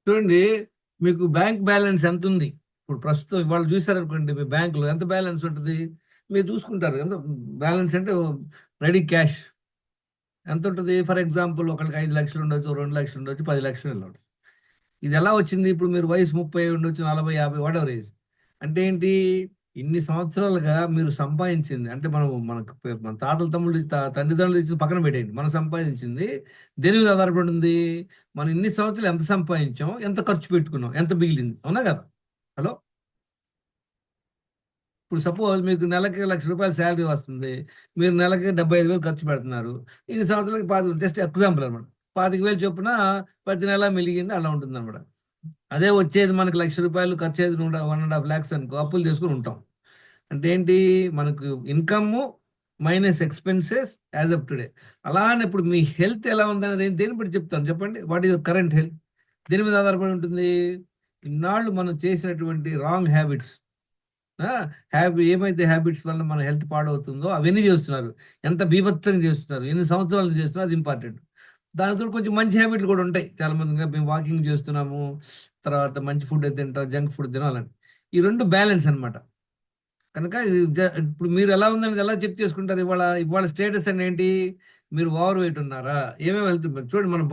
చూడండి, మీకు bank balance ఎంత ఉంది? ఇప్పుడు ప్రస్తుతం ఇవాళ చూసారనుకోండి, మీ బ్యాంకులో ఎంత బ్యాలెన్స్ ఉంటుంది? మీరు చూసుకుంటారు ఎంత బ్యాలెన్స్ అంటే, రెడీ క్యాష్ ఎంత ఉంటుంది? ఫర్ ఎగ్జాంపుల్ ఒకరికి 5 లక్షలు ఉండొచ్చు, 2 లక్షలు ఉండొచ్చు, 10 లక్షలు ఉండొచ్చు. ఇది ఎలా వచ్చింది? ఇప్పుడు మీరు వయసు 30 ఉండొచ్చు, 40, 50 వాట్ ఎవర్ ఏజ్. అంటే ఏంటి? ఇన్ని సంవత్సరాలుగా మీరు సంపాదించింది అంటే మన తాతల తమ్ముళ్ళు తండ్రిదండ్రులు ఇచ్చిన పక్కన పెట్టేయండి, మనం సంపాదించింది దేని మీద ఆధారపడి ఉంది? మనం ఇన్ని సంవత్సరాలు ఎంత సంపాదించాం, ఎంత ఖర్చు పెట్టుకున్నాం, ఎంత మిగిలింది, అవునా కదా? హలో. ఇప్పుడు సపోజ్ మీకు నెలకి 1 లక్ష రూపాయలు శాలరీ వస్తుంది, మీరు నెలకి 75,000 ఖర్చు పెడుతున్నారు. ఇన్ని సంవత్సరాలకి జస్ట్ ఎగ్జాంపుల్ అనమాట. 25,000 చొప్పున ప్రతి నెల మిలిగింది అలా ఉంటుంది అనమాట. అదే వచ్చేది మనకి 1 లక్ష రూపాయలు, ఖర్చు అయ్యేది 1.5 lakhs అనుకో, అప్పులు చేసుకుని ఉంటాం. అంటే ఏంటి? మనకు income minus expenses as of today. అలానే ఇప్పుడు మీ హెల్త్ ఎలా ఉందనేది దేని బట్టి చెప్తాను చెప్పండి. What is current health? దేని మీద ఆధారపడి ఉంటుంది? ఇన్నాళ్ళు మనం చేసినటువంటి రాంగ్ హ్యాబిట్స్, ఏమైతే హ్యాబిట్స్ వల్ల మన హెల్త్ పాడవుతుందో అవన్నీ చేస్తున్నారు. ఎంత బీభత్సంగా చేస్తున్నారు, ఎన్ని సంవత్సరాలు చేస్తున్నారు, అది ఇంపార్టెంట్. దానితో కొంచెం మంచి హ్యాబిట్లు కూడా ఉంటాయి చాలా మందిగా. మేము వాకింగ్ చేస్తున్నాము, తర్వాత మంచి ఫుడ్ అయితే తింటాం, జంక్ ఫుడ్ తినాలని. ఈ రెండు బ్యాలెన్స్ అన్నమాట. కనుక ఇప్పుడు మీరు ఎలా ఉందనేది ఎలా చెక్ చేసుకుంటారు? ఇవాళ ఇవాళ స్టేటస్ అని ఏంటి? మీరు ఓవర్ వెయిట్ ఉన్నారా? ఏమేమి వెళ్తున్నారు చూడండి. మన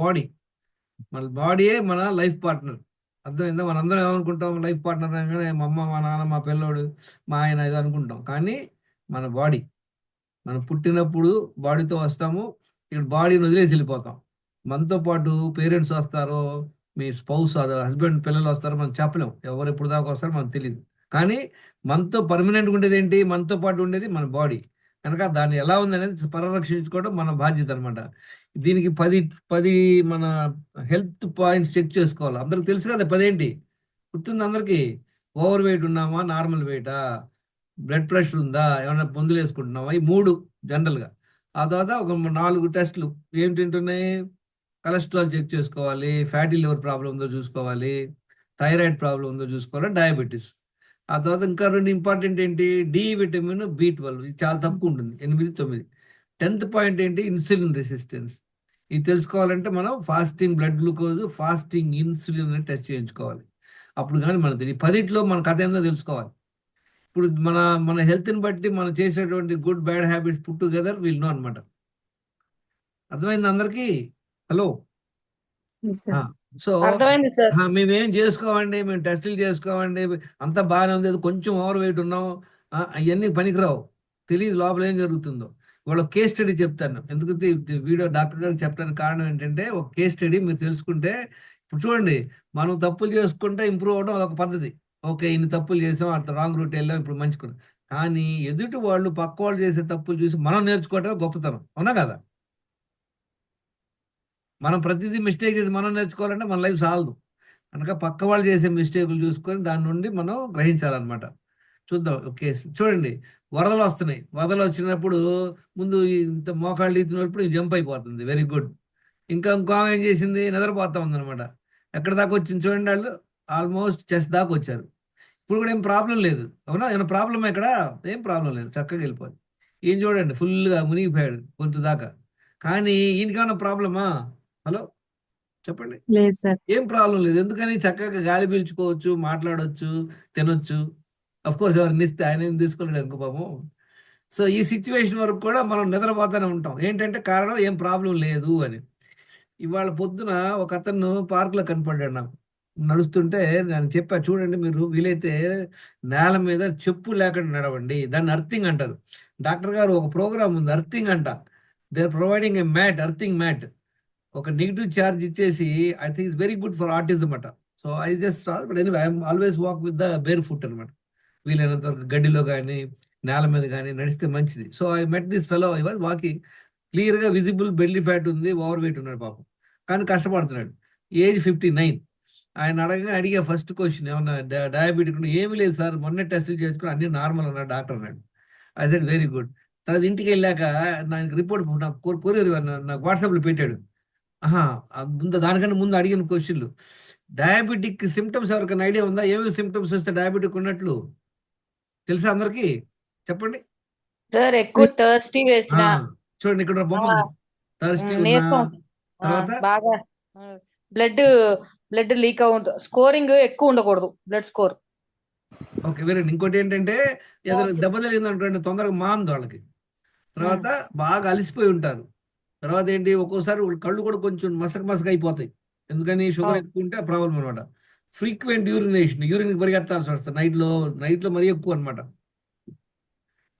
బాడీయే మన లైఫ్ పార్ట్నర్. అర్థమైందా? మనందరం ఏమనుకుంటాం? లైఫ్ పార్ట్నర్ అనగానే మా అమ్మ, మా నాన్న, మా పిల్లోడు, మా ఆయన ఇది అనుకుంటాం. కానీ మన బాడీ, మనం పుట్టినప్పుడు బాడీతో వస్తాము, ఇక్కడ బాడీని వదిలేసి వెళ్ళిపోతాం. మనతో పాటు పేరెంట్స్ వస్తారో, మీ స్పౌస్, హస్బెండ్, పిల్లలు వస్తారో మనం చెప్పలేం. ఎవరు ఎప్పుడు దాకా వస్తారో మనకు తెలియదు. కానీ మనతో పర్మనెంట్గా ఉండేది ఏంటి? మనతో పాటు ఉండేది మన బాడీ. కనుక దాన్ని ఎలా ఉందనేది పరిరక్షించుకోవడం మన బాధ్యత అనమాట. దీనికి 10 మన హెల్త్ పాయింట్స్ చెక్ చేసుకోవాలి. అందరికి తెలుసు కదా 10 ఏంటి? గుర్తుంది అందరికి? ఓవర్ వెయిట్ ఉన్నామా, నార్మల్ వెయిటా, బ్లడ్ ప్రెషర్ ఉందా, ఏమైనా మందులు వేసుకుంటున్నామా, ఈ 3 జనరల్గా. ఆ తర్వాత ఒక 4 టెస్టులు ఏంటింటున్నాయి? కొలెస్ట్రాల్ చెక్ చేసుకోవాలి, ఫ్యాటీ లివర్ ప్రాబ్లం ఉందో చూసుకోవాలి, థైరాయిడ్ ప్రాబ్లం ఉందో చూసుకోవాలి, డయాబెటీస్. ఆ తర్వాత ఇంకా 2 ఇంపార్టెంట్ ఏంటి? డి విటమిన్, B12 ఇది చాలా తక్కువ ఉంటుంది, 8, 9. 10th పాయింట్ ఏంటి? Insulin resistance. ఇది తెలుసుకోవాలంటే మనం fasting blood glucose, fasting insulin అని టెస్ట్ చేయించుకోవాలి. అప్పుడు కానీ మనకు తెలియదు. 10లో మన కథ ఏందో తెలుసుకోవాలి. ఇప్పుడు మన మన హెల్త్ని బట్టి మనం చేసేటువంటి good bad habits put together will know అనమాట. అర్థమైంది అందరికీ? హలో. Yes, sir. ఆ, సో అర్థమైంది సార్. మేమేం చేసుకోవండి, మేము టెస్టులు చేసుకోవండి, అంతా బాగానే ఉంది, ఏదో కొంచెం ఓవర్ వెయిట్ ఉన్నాం, అవన్నీ పనికిరావు. తెలియదు లోపల ఏం జరుగుతుందో. ఇవాళ కేస్ స్టడీ చెప్తాను. ఎందుకంటే ఈ వీడియో డాక్టర్ గారికి చెప్పడానికి కారణం ఏంటంటే, ఒక కేస్ స్టడీ మీరు తెలుసుకుంటే, ఇప్పుడు చూడండి, మనం తప్పులు చేసుకుంటే ఇంప్రూవ్ అవడం అదొక పద్ధతి. ఓకే, ఇన్ని తప్పులు చేసాం, అట్లా రాంగ్ రూట్ వెళ్ళాం, ఇప్పుడు మంచుకున్నాం. కానీ ఎదుటి వాళ్ళు, పక్క వాళ్ళు చేసే తప్పులు చూసి మనం నేర్చుకోవటమే గొప్పతనం, అవునా కదా? మనం ప్రతిదీ మిస్టేక్ చేసి మనం నేర్చుకోవాలంటే మన లైఫ్ సాలదు. కనుక పక్క వాళ్ళు చేసే మిస్టేకులు చూసుకొని దాని నుండి మనం గ్రహించాలన్నమాట. చూద్దాం. ఓకే, చూడండి, వరదలు వస్తున్నాయి. వరదలు వచ్చినప్పుడు ముందు ఇంత మోకాళ్ళు ఈతినప్పుడు జంప్ అయిపోతుంది, వెరీ గుడ్. ఇంకో ఆమె ఏం చేసింది? నిద్రపోతా ఉందన్నమాట. ఎక్కడ దాకా వచ్చింది చూడండి, వాళ్ళు ఆల్మోస్ట్ చెస్ట్ దాకా వచ్చారు. ఇప్పుడు కూడా ఏం ప్రాబ్లం లేదు, అవునా? ఏమైనా ప్రాబ్లమ్ ఇక్కడ? ఏం ప్రాబ్లం లేదు, చక్కగా వెళ్ళిపోయింది. ఈయన చూడండి, ఫుల్గా మునిగిపోయాడు గొంతు దాకా. కానీ ఈయనకేమన్నా ప్రాబ్లమా? హలో, చెప్పండి. లేదు సార్. ఏం ప్రాబ్లం లేదు. ఎందుకని? చక్కగా గాలి పీల్చుకోవచ్చు, మాట్లాడొచ్చు, తినొచ్చు. అఫ్ కోర్స్ ఎవరిని ఇస్తే ఆయన ఏం తీసుకోలేడు అనుకో పాపం. సో ఈ సిచ్యువేషన్ వరకు కూడా మనం నిద్రపోతూనే ఉంటాం. ఏంటంటే కారణం, ఏం ప్రాబ్లం లేదు అని. ఇవాళ పొద్దున ఒక అతను పార్కులో కనపడ్డాడు నాకు. నడుస్తుంటే నేను చెప్పా, చూడండి మీరు వీలైతే నేల మీద చెప్పు లేకుండా నడవండి, దాన్ని అర్థింగ్ అంటారు. డాక్టర్ గారు ఒక ప్రోగ్రామ్ ఉంది, అర్థింగ్ అంట. They are providing a mat, earthing mat. ఒక నెగిటివ్ ఛార్జ్ ఇచ్చేసి, I think it's very good for autism అట. So I just but anyway I'm always walk with the barefoot అనమాట. వీలైనంత వరకు గడ్డిలో కానీ, నేల మీద కానీ నడిస్తే మంచిది. So I met this fellow, I was walking. Clear గా విజిబుల్ బెల్లీ ఫ్యాట్ ఉంది, ఓవర్ వెయిట్ ఉన్నాడు పాపం, కానీ కష్టపడుతున్నాడు. ఏజ్ 59. ఆయన అడిగే ఫస్ట్ క్వశ్చన్, ఏమన్నా డయాబెటిక్? ఏమీ లేదు సార్, మొన్నే టెస్టులు చేసుకుని అన్ని నార్మల్ అన్నాడు డాక్టర్ అన్నాడు. I said very good. తర్వాత ఇంటికి వెళ్ళాక నాకు రిపోర్ట్ నాకు కొరియర్ నాకు వాట్సాప్లో పెట్టాడు. ఆహా! ముందు దానికన్నా ముందు అడిగిన క్వెషన్‌లు. డయాబెటిక్ సింప్టమ్స్ ఎవరికైనా ఐడియా ఉందా? ఏమేమి సింప్టమ్స్ వస్తే డయాబెటిక్ ఉన్నట్లు? తెలుసా అందరికి? చెప్పండి. సార్ ఎక్కువ థర్స్టీ ఆ! వేసిన చూడండి, ఇక్కడ బొమ్మ ఉంది. థర్స్టీ ఉన్నా, నీరసం తర్వాత బాగా బ్లడ్ బ్లడ్ లీక్ అవుతుంది, స్కోరింగ్ ఎక్కువ ఉండకూడదు, blood score. Okay, very good. ఇంకోటి ఏంటంటే ఏదైనా దెబ్బ తగిలింది అనుకోండి, తొందరగా మాంది వాళ్ళకి. తర్వాత బాగా అలసిపోయి ఉంటారు. తర్వాత ఏంటి, ఒక్కోసారి కళ్ళు కూడా కొంచెం మసక మసక అయిపోతాయి. ఎందుకని షుగర్ ఎక్కువ ఉంటే ప్రాబ్లం అనమాట. ఫ్రీక్వెంట్ యూరినేషన్, యూరిన్ పరిగెత్తాల్సి వస్తుంది నైట్లో మరీ ఎక్కువ అనమాట.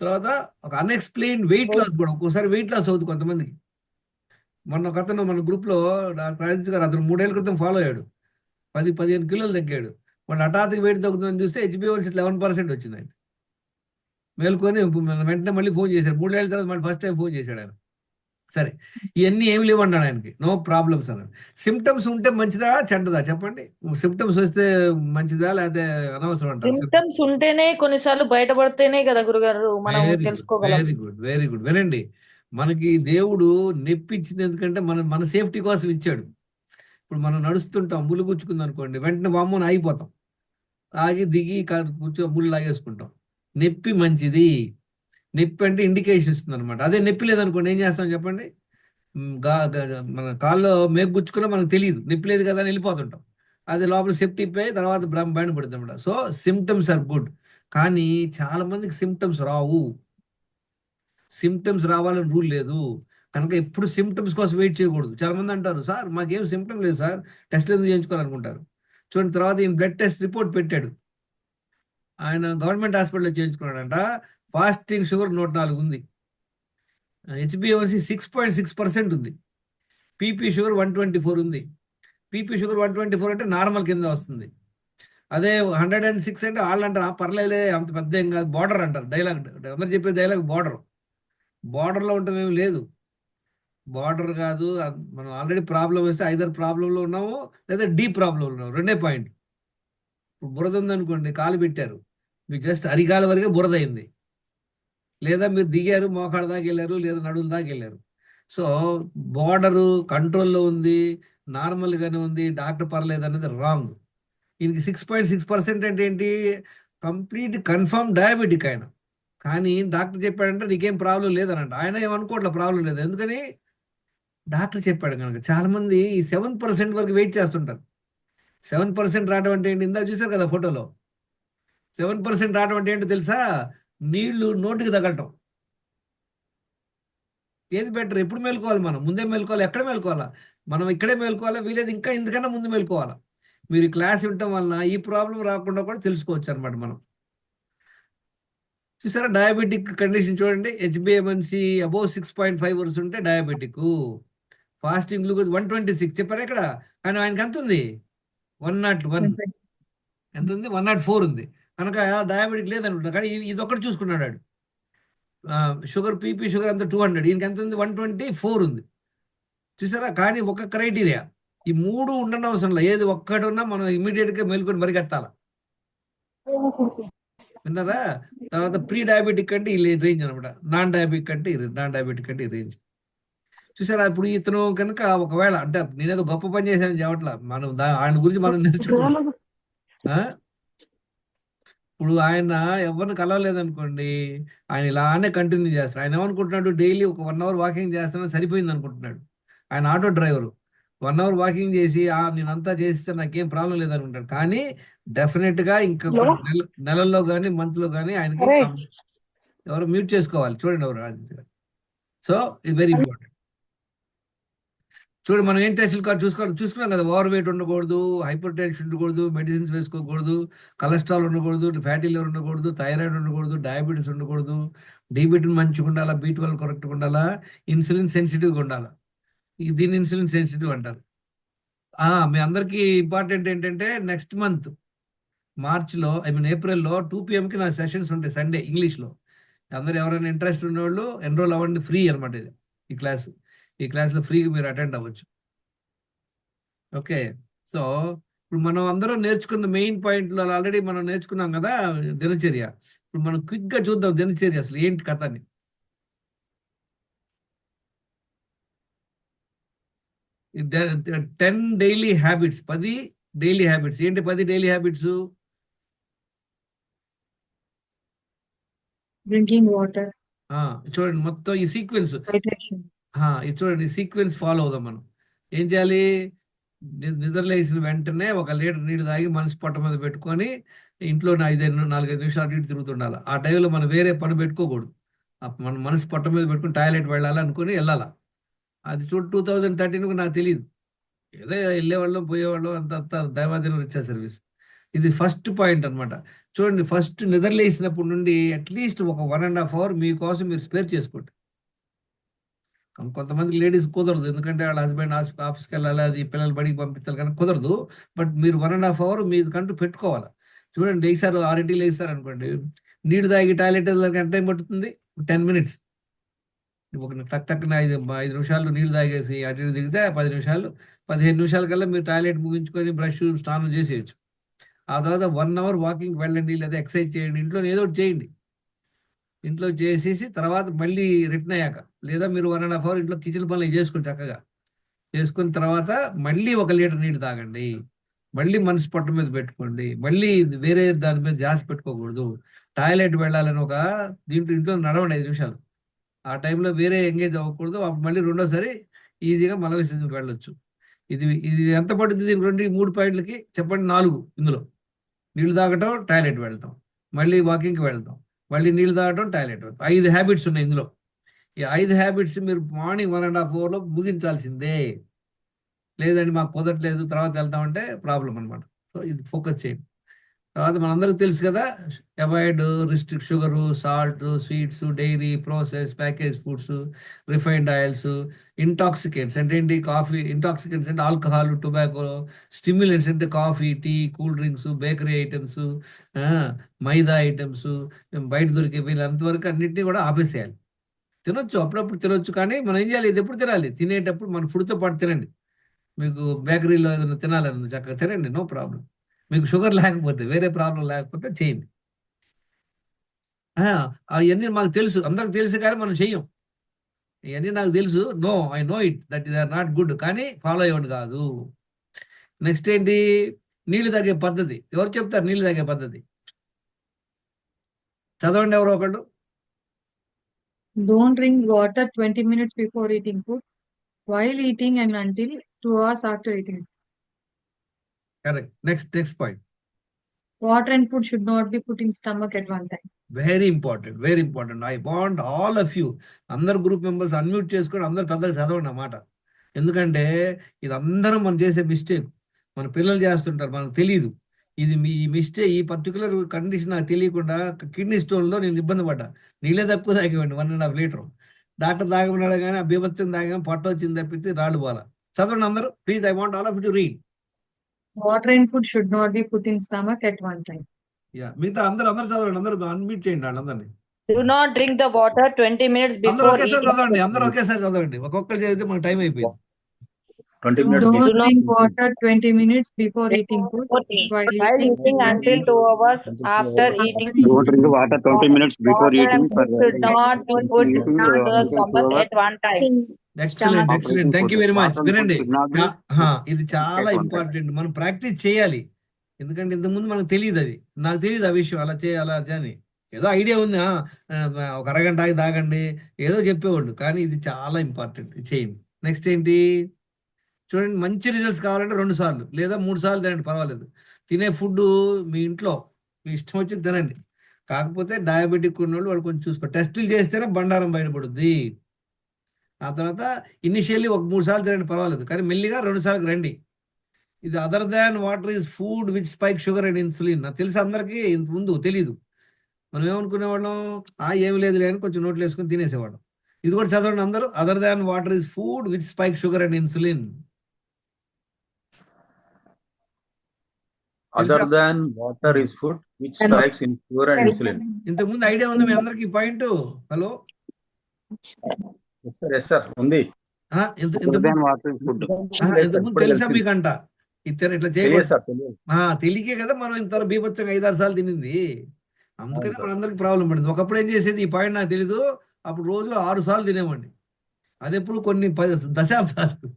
తర్వాత ఒక అన్ఎక్స్ప్లెయిన్ వెయిట్ లాస్ కూడా, ఒక్కోసారి వెయిట్ లాస్ అవుతుంది కొంతమందికి. మొన్న ఒక అతను మన గ్రూప్లో డాక్టర్ రాజేష్ గారు, అతను 3 ఏళ్ల క్రితం ఫాలో అయ్యాడు. 10-15 కిలోలు తగ్గాడు. వాళ్ళు హఠాత్తుగా వెయిట్ తగ్గుతుందని చూస్తే హెచ్బిఓన్సీ 11% వచ్చింది ఆయన. మేల్కొని వెంటనే మళ్ళీ ఫోన్ చేశాడు. 3 ఏళ్ల తర్వాత మళ్ళీ ఫస్ట్ టైం ఫోన్ చేశాడు ఆయన. సరే, ఇవన్నీ ఏమి లేవన్నాడు ఆయనకి. నో ప్రాబ్లమ్స్ అన్నాడు. సిమ్టమ్స్ ఉంటే మంచిదా చెడ్డదా చెప్పండి? సిమ్టమ్స్ వస్తే మంచిదా లేకపోతే అనవసరం అంటారు? సిమ్టమ్స్ ఉంటేనే కొన్నిసార్లు బయటపడితేనే కదా గురుగారు మనం వెరీ గుడ్, తెలుసుకోగలం. Very good, very good. వినండి, మనకి దేవుడు నొప్పి ఇచ్చింది ఎందుకంటే మన సేఫ్టీ కోసం ఇచ్చాడు. ఇప్పుడు మనం నడుస్తుంటాం, ముళ్ళు గుచ్చుకుంది అనుకోండి, వెంటనే వామ్మని ఆగిపోతాం. ఆగి దిగి కూర్చో ముళ్ళు లాగేసుకుంటాం. నొప్పి మంచిది. నొప్పి అంటే ఇండికేషన్ ఇస్తుంది అనమాట. అదే నొప్పి లేదనుకోండి, ఏం చేస్తాం చెప్పండి? మన కాల్లో మేకు గుచ్చుకున్నా మనకు తెలియదు, నొప్పి లేదు కదా అని వెళ్ళిపోతుంటాం. అది లోపల సెప్టిక్ అయిపోయి తర్వాత బయట పడుతుంది అనమాట. సో సిమ్టమ్స్ ఆర్ గుడ్, కానీ చాలా మందికి సిమ్టమ్స్ రావు. సిమ్టమ్స్ రావాలని రూల్ లేదు. కనుక ఎప్పుడు సిమ్టమ్స్ కోసం వెయిట్ చేయకూడదు. చాలా మంది అంటారు, సార్ మాకేం సిమ్టమ్ లేదు సార్, టెస్ట్ ఎందుకు చేయించుకోవాలనుకుంటారు. చూడండి, తర్వాత ఈయన బ్లడ్ టెస్ట్ రిపోర్ట్ పెట్టాడు. ఆయన గవర్నమెంట్ హాస్పిటల్లో చేయించుకున్నాడంట. ఫాస్టింగ్ షుగర్ 104 ఉంది. హెచ్బిఏవన్సీ 6.6% ఉంది. పీపీ షుగర్ 124 ఉంది. పీపీ షుగర్ 124 అంటే నార్మల్ కింద వస్తుంది. అదే 106 అంటే వాళ్ళు అంటారు, "ఆ, పర్లేదులే, అంత పెద్ద ఏం కాదు, బార్డర్" అంటారు. డైలాగ్ అందరు చెప్పే డైలాగ్ బార్డర్. బార్డర్లో ఉండటం ఏమి లేదు. బార్డర్ కాదు. మనం ఆల్రెడీ ప్రాబ్లం వస్తే ఐదర్ ప్రాబ్లంలో ఉన్నాము లేదా డీ ప్రాబ్లంలో ఉన్నాము. రెండే పాయింట్. ఇప్పుడు బురద ఉందనుకోండి, కాలు పెట్టారు, మీకు జస్ట్ అరికాల వరకే బురద అయింది. లేదా మీరు దిగారు, మోకాళ్ళ దాకా వెళ్ళారు, లేదా నడువుల దాకా వెళ్ళారు. సో బార్డరు కంట్రోల్లో ఉంది, నార్మల్గానే ఉంది, డాక్టర్ పర్లేదు అనేది రాంగ్. ఈయనకి 6.6% అంటే ఏంటి? కంప్లీట్ కన్ఫర్మ్ డయాబెటిక్ ఆయన. కానీ డాక్టర్ చెప్పాడంటే నీకేం ప్రాబ్లం లేదనంట. ఆయన ఏమనుకోవట్లే ప్రాబ్లం లేదు. ఎందుకని? డాక్టర్ చెప్పాడు కనుక. చాలా మంది ఈ 7% వరకు వెయిట్ చేస్తుంటారు. 7% రావడం అంటే ఏంటి? ఇందాక చూశారు కదా ఫోటోలో. 7% రావడం అంటే ఏంటో తెలుసా? నీళ్లు నోటికి తగలటం. ఏది బెటర్? ఎప్పుడు మేలుకోవాలి మనం? ముందే మేలుకోవాలి? ఎక్కడ మేలుకోవాలా? మనం ఇక్కడే మేలుకోవాలా? వీలేదు ఇంకా ఇంతకన్నా ముందు మేలుకోవాలా? మీరు ఈ క్లాస్ వినటం వలన ఈ ప్రాబ్లం రాకుండా కూడా తెలుసుకోవచ్చు అనమాట మనం. చూసారా, డయాబెటిక్ కండిషన్ చూడండి. హెచ్బిఏవన్సీ అబోవ్ 6.5 వరకు ఉంటే డయాబెటిక్. ఫాస్టింగ్ గ్లూకోజ్ 126 చెప్పారు ఇక్కడ. కానీ ఆయనకి ఎంత ఉంది? 101. ఎంత ఉంది? 104 ఉంది. కనుక డయాబెటిక్ లేదనుకుంటున్నా. కానీ ఇది ఒక్కటి చూసుకున్నాడు వాడు. షుగర్, పీపీ షుగర్ అంతా 200. ఈయనకి ఎంత ఉంది? 124 ఉంది. చూసారా? కానీ ఒక క్రైటీరియా, ఈ మూడు ఉండడం అవసరం లేదు. ఏది ఒక్కటి ఉన్నా మనం ఇమీడియట్గా మేలుకొని పరిగెత్తాల. విన్నారా? తర్వాత ప్రీ డయాబెటిక్ అంటే ఈ రేంజ్ అనమాట. నాన్ డయాబెటిక్ అంటే ఈ రేంజ్. చూసారా? ఇప్పుడు ఇతను కనుక ఒకవేళ, అంటే నేనేదో గొప్ప పని చేశానని చెప్పట్లా, మనం ఆయన గురించి మనం నేర్చుకున్నాం. ఆ? ఇప్పుడు ఆయన ఎవరిని కలవలేదనుకోండి, ఆయన ఇలానే కంటిన్యూ చేస్తారు. ఆయన ఏమనుకుంటున్నాడు, డైలీ ఒక 1 అవర్ వాకింగ్ చేస్తాను సరిపోయింది అనుకుంటున్నాడు. ఆయన ఆటో డ్రైవరు. 1 అవర్ వాకింగ్ చేసి నేనంతా చేస్తే నాకేం ప్రాబ్లం లేదనుకుంటాడు. కానీ డెఫినెట్గా ఇంకా నెలల్లో కానీ మంత్లో కానీ ఆయనకి ఎవరు మ్యూట్ చేసుకోవాలి. చూడండి ఎవరు ఆదిత్య గారు. సో ఇది వెరీ ఇంపార్టెంట్. చూడండి, మనం ఏం టెస్టులు కాదు చూసుకున్నాం కదా. ఓవర్ వెయిట్ ఉండకూడదు, హైపర్ టెన్షన్ ఉండకూడదు, మెడిసిన్స్ వేసుకోకూడదు, కొలెస్ట్రాల్ ఉండకూడదు, ఫ్యాటీ లివర్ ఉండకూడదు, థైరాయిడ్ ఉండకూడదు, డయాబెటీస్ ఉండకూడదు, డీబీటీ మంచిగా ఉండాలా, B12 కరెక్ట్గా ఉండాలా, ఇన్సులిన్ సెన్సిటివ్గా ఉండాలా. దీన్ని ఇన్సులిన్ సెన్సిటివ్ అంటారు. మీ అందరికీ ఇంపార్టెంట్ ఏంటంటే నెక్స్ట్ మంత్ మార్చ్లో, ఏప్రిల్లో 2 PM నా సెషన్స్ ఉంటాయి సండే ఇంగ్లీష్లో. అందరు ఎవరైనా ఇంట్రెస్ట్ ఉన్నవాళ్ళు ఎన్రోల్ అవ్వండి. ఫ్రీ అనమాట ఇది. ఈ క్లాస్లో ఫ్రీగా మీరు అటెండ్ అవ్వచ్చు. ఓకే. సో ఇప్పుడు మనం అందరం నేర్చుకున్న మెయిన్ పాయింట్లు ఆల్రెడీ మనం నేర్చుకున్నాం కదా, దినచర్య. ఇప్పుడు మనం క్విక్గా చూద్దాం దినచర్య అసలు ఏంటి కథ అని. 10 డైలీ హ్యాబిట్స్. 10 daily habits. ఏంటి 10 డైలీ హ్యాబిట్స్? డ్రింకింగ్ వాటర్, చూడండి, మొత్తం ఈ సీక్వెన్స్. హైడ్రేషన్. ఇది చూడండి, ఈ సీక్వెన్స్ ఫాలో అవుదాం మనం. ఏం చేయాలి? నిద్రలేసిన వెంటనే 1 లీటర్ నీళ్ళు తాగి మనసు పొట్ట మీద పెట్టుకొని ఇంట్లో 4-5 నిమిషాలు అటు ఇటు తిరుగుతుండాలి. ఆ టైంలో మనం వేరే పని పెట్టుకోకూడదు. మన మనసు పొట్ట మీద పెట్టుకుని టాయిలెట్ వెళ్ళాలి అనుకుని వెళ్ళాలా. అది చూడు 2013 నాకు తెలియదు. ఏదో వెళ్ళేవాళ్ళం పోయేవాళ్ళం అంత దైవాధీనం రిచ్చా సర్వీస్. ఇది ఫస్ట్ పాయింట్ అన్నమాట. చూడండి, ఫస్ట్ నిద్రలేసినప్పటి నుండి అట్లీస్ట్ ఒక 1.5 అవర్ మీకోసం మీరు స్పేర్ చేసుకోండి. కొంతమంది లేడీస్ కుదరదు, ఎందుకంటే వాళ్ళ హస్బెండ్ ఆఫీస్కి వెళ్ళాలి, అది పిల్లలు బడికి పంపించాలి, కానీ కుదరదు. బట్ మీరు 1.5 అవర్ మీకంటూ పెట్టుకోవాలి. చూడండి, లేచారు 6ంటికి లేచారు అనుకోండి, నీళ్ళు తాగి టాయిలెట్ వెళ్ళడానికి ఎంత టైం పడుతుంది? 10 మినిట్స్. ఒక టక్ టక్న 5 నిమిషాలు నీళ్ళు తాగేసి అటు ఇటు తిరిగితే 10 నిమిషాలు, 15 నిమిషాల కల్లా మీరు టాయిలెట్ ముగించుకొని బ్రష్ స్నానం చేసేయచ్చు. ఆ తర్వాత 1 అవర్ వాకింగ్ వెళ్ళండి, లేదా ఎక్సర్సైజ్ చేయండి, ఇంట్లో ఏదో ఒకటి చేయండి. ఇంట్లో చేసేసి తర్వాత మళ్ళీ రిటర్న్ అయ్యాక, లేదా మీరు 1.5 అవర్ ఇంట్లో కిచెన్ పనులు చేసుకోండి చక్కగా. చేసుకున్న తర్వాత మళ్ళీ 1 లీటర్ నీళ్ళు తాగండి. మళ్ళీ మనసు పొట్ట మీద పెట్టుకోండి. మళ్ళీ వేరే దాని మీద ధ్యాస పెట్టుకోకూడదు. టాయిలెట్ వెళ్ళాలని ఇంట్లో నడవండి 5 నిమిషాలు. ఆ టైంలో వేరే ఎంగేజ్ అవ్వకూడదు. అప్పుడు మళ్ళీ రెండోసారి ఈజీగా మల విసర్జనకు వెళ్ళొచ్చు. ఇది ఇది ఎంత పడుతుంది? దీనికి 3 పాయింట్లకి చెప్పండి. 4 ఇందులో. నీళ్లు తాగటం, టాయిలెట్ వెళ్తాం, మళ్ళీ వాకింగ్కి వెళ్తాం, మళ్ళీ నీళ్లు తాగటం, టాయిలెట్ వెళ్తాం. 5 హ్యాబిట్స్ ఉన్నాయి ఇందులో. ఈ 5 హ్యాబిట్స్ మీరు మార్నింగ్ 1.5 అవర్లో ముగించాల్సిందే. లేదండి మాకు కుదరట్లేదు తర్వాత వెళ్తామంటే ప్రాబ్లం అనమాట. సో ఇది ఫోకస్ చేయండి. తర్వాత మనందరికీ తెలుసు కదా, avoid restrict sugar, salt, sweets, dairy, process, package foods, refined oils, intoxicants అంటే ఏంటి? కాఫీ. ఇంటాక్సికెంట్స్ అంటే ఆల్కహాల్, టొబాకో. స్టిమ్యులెంట్స్ అంటే coffee, tea, cool drinks, bakery items, maida items, బయట దొరికే వీళ్ళంతవరకు అన్నింటినీ కూడా ఆపేసేయాలి. తినొచ్చు, అప్పుడప్పుడు తినొచ్చు, కానీ మనం ఏం చేయాలి? ఇది ఎప్పుడు తినాలి? తినేటప్పుడు మన ఫుడ్తో పాటు తినండి. మీకు బేకరీలో ఏదైనా తినాలని చక్కగా తినండి, నో ప్రాబ్లం. మీకు షుగర్ లేకపోతే, వేరే ప్రాబ్లం లేకపోతే చేయండి. అవన్నీ మాకు తెలుసు, అందరికి తెలుసు, కానీ మనం చెయ్యం. ఇవన్నీ నాకు తెలుసు, no, I know it, that is or not good, కానీ ఫాలో అయ్యండి కాదు. నెక్స్ట్ ఏంటి? నీళ్లు తాగే పద్ధతి. ఎవరు చెప్తారు నీళ్లు తాగే పద్ధతి? చదవండి ఎవరో ఒకళ్ళు. Don't drink water 20 minutes before eating food, while eating, and until 2 hours after eating. Correct. Next point. Water and food should not be put in stomach at one time. Very important, very important. I want all of you, అందరు group members unmute చేసుకొని అందరు పెద్దగా చదవండి అన్నమాట. ఎందుకంటే ఇది అందరం మనం చేసే మిస్టేక్. మన పిల్లలు చేస్తుంటారు, మనకు తెలియదు. ఇది మీ మిస్టేక్. ఈ పర్టికులర్ కండిషన్ నాకు తెలియకుండా కిడ్నీ స్టోన్లో నేను ఇబ్బంది పడ్డా. నీళ్ళే తక్కువ తాగేవాడిని, 1.5 లీటర్. డాక్టర్ తాగమన్నాడు, కానీ ఆ బీభత్సం తాగాము, పొట్ట వచ్చింది తప్పితే రాళ్ళు పోలా. చదవండి అందరూ please. I want all of you to read. Water and food should not be put in stomach at one time. మిగతా అందరూ చదవండి, అందరూ అన్మ్యూట్ చేయండి వాళ్ళందరినీ. Do not drink the water 20 minutes అందరూ before ఒకేసారి eating. చదవండి, అందరూ ఒకేసారి చదవండి. ఒక్కొక్కరు చదివితే మనకు టైం అయిపోయింది. 20 minutes Don't before drink water 20 minutes before eating food, while While eating, eating until 2 hours after eating. Don't drink water 20 minutes before Water eating. and food should not be put in eating, the until 2 stomach hours. at one time. Excellent, Stomach. Excellent. Thank you very much. Water and food వినండి, should not be ఇది చాలా at one time. Important. మనం practice చేయాలి. ఎందుకంటే ఇంతకుముందు మనకు తెలియదు, అది నాకు తెలియదు ఆ విషయం. అలా చేయాలా అని ఏదో ఐడియా ఉంది, ఒక అరగంట ఆగి తాగండి ఏదో చెప్పేవాళ్ళు, కానీ ఇది చాలా ఇంపార్టెంట్, చేయండి. నెక్స్ట్ ఏంటి? చూడండి, మంచి రిజల్ట్స్ కావాలంటే 2 సార్లు లేదా 3 సార్లు తినండి, పర్వాలేదు. తినే ఫుడ్ మీ ఇంట్లో మీ ఇష్టం వచ్చింది తినండి. కాకపోతే డయాబెటిక్ ఉన్నోళ్ళు వాళ్ళు కొంచెం చూసుకో, టెస్టులు చేస్తేనే బండారం బయటపడుద్ది. ఆ తర్వాత ఇనిషియల్లీ 3 సార్లు తినండి, పర్వాలేదు, కానీ మెల్లిగా 2 సార్లు రండి. ఇది other than water is food which spike sugar and insulin. నాకు తెలిసి అందరికీ ఇంత ముందు తెలీదు. మనం ఏమనుకునేవాళ్ళం, ఏమి లేదు అని కొంచెం నోట్లు వేసుకొని తినేసేవాళ్ళం. ఇది కూడా చదవండి అందరూ. Other than water is food which spike sugar and insulin. Other than water is food which spikes in sugar and insulin. ఇంతకు ముందు ఐడియా ఉంది మీ అందరికి point? Hello, Yes sir. Undi. ఇంతకు ముందు తెలుసా మీకంట? ఇట్లా చేయకూడదు. తెలియకే కదా మనం ఇంత బీభత్సంగా 5-6 సార్లు తినింది. అందుకని మనందరికి ప్రాబ్లం పడింది. ఒకప్పుడు ఏం చేసేది, ఈ పాయింట్ నాకు తెలీదు, అప్పుడు రోజులో 6 సార్లు తినేవాడిని. అది ఎప్పుడు కొన్ని దశాబ్దాలు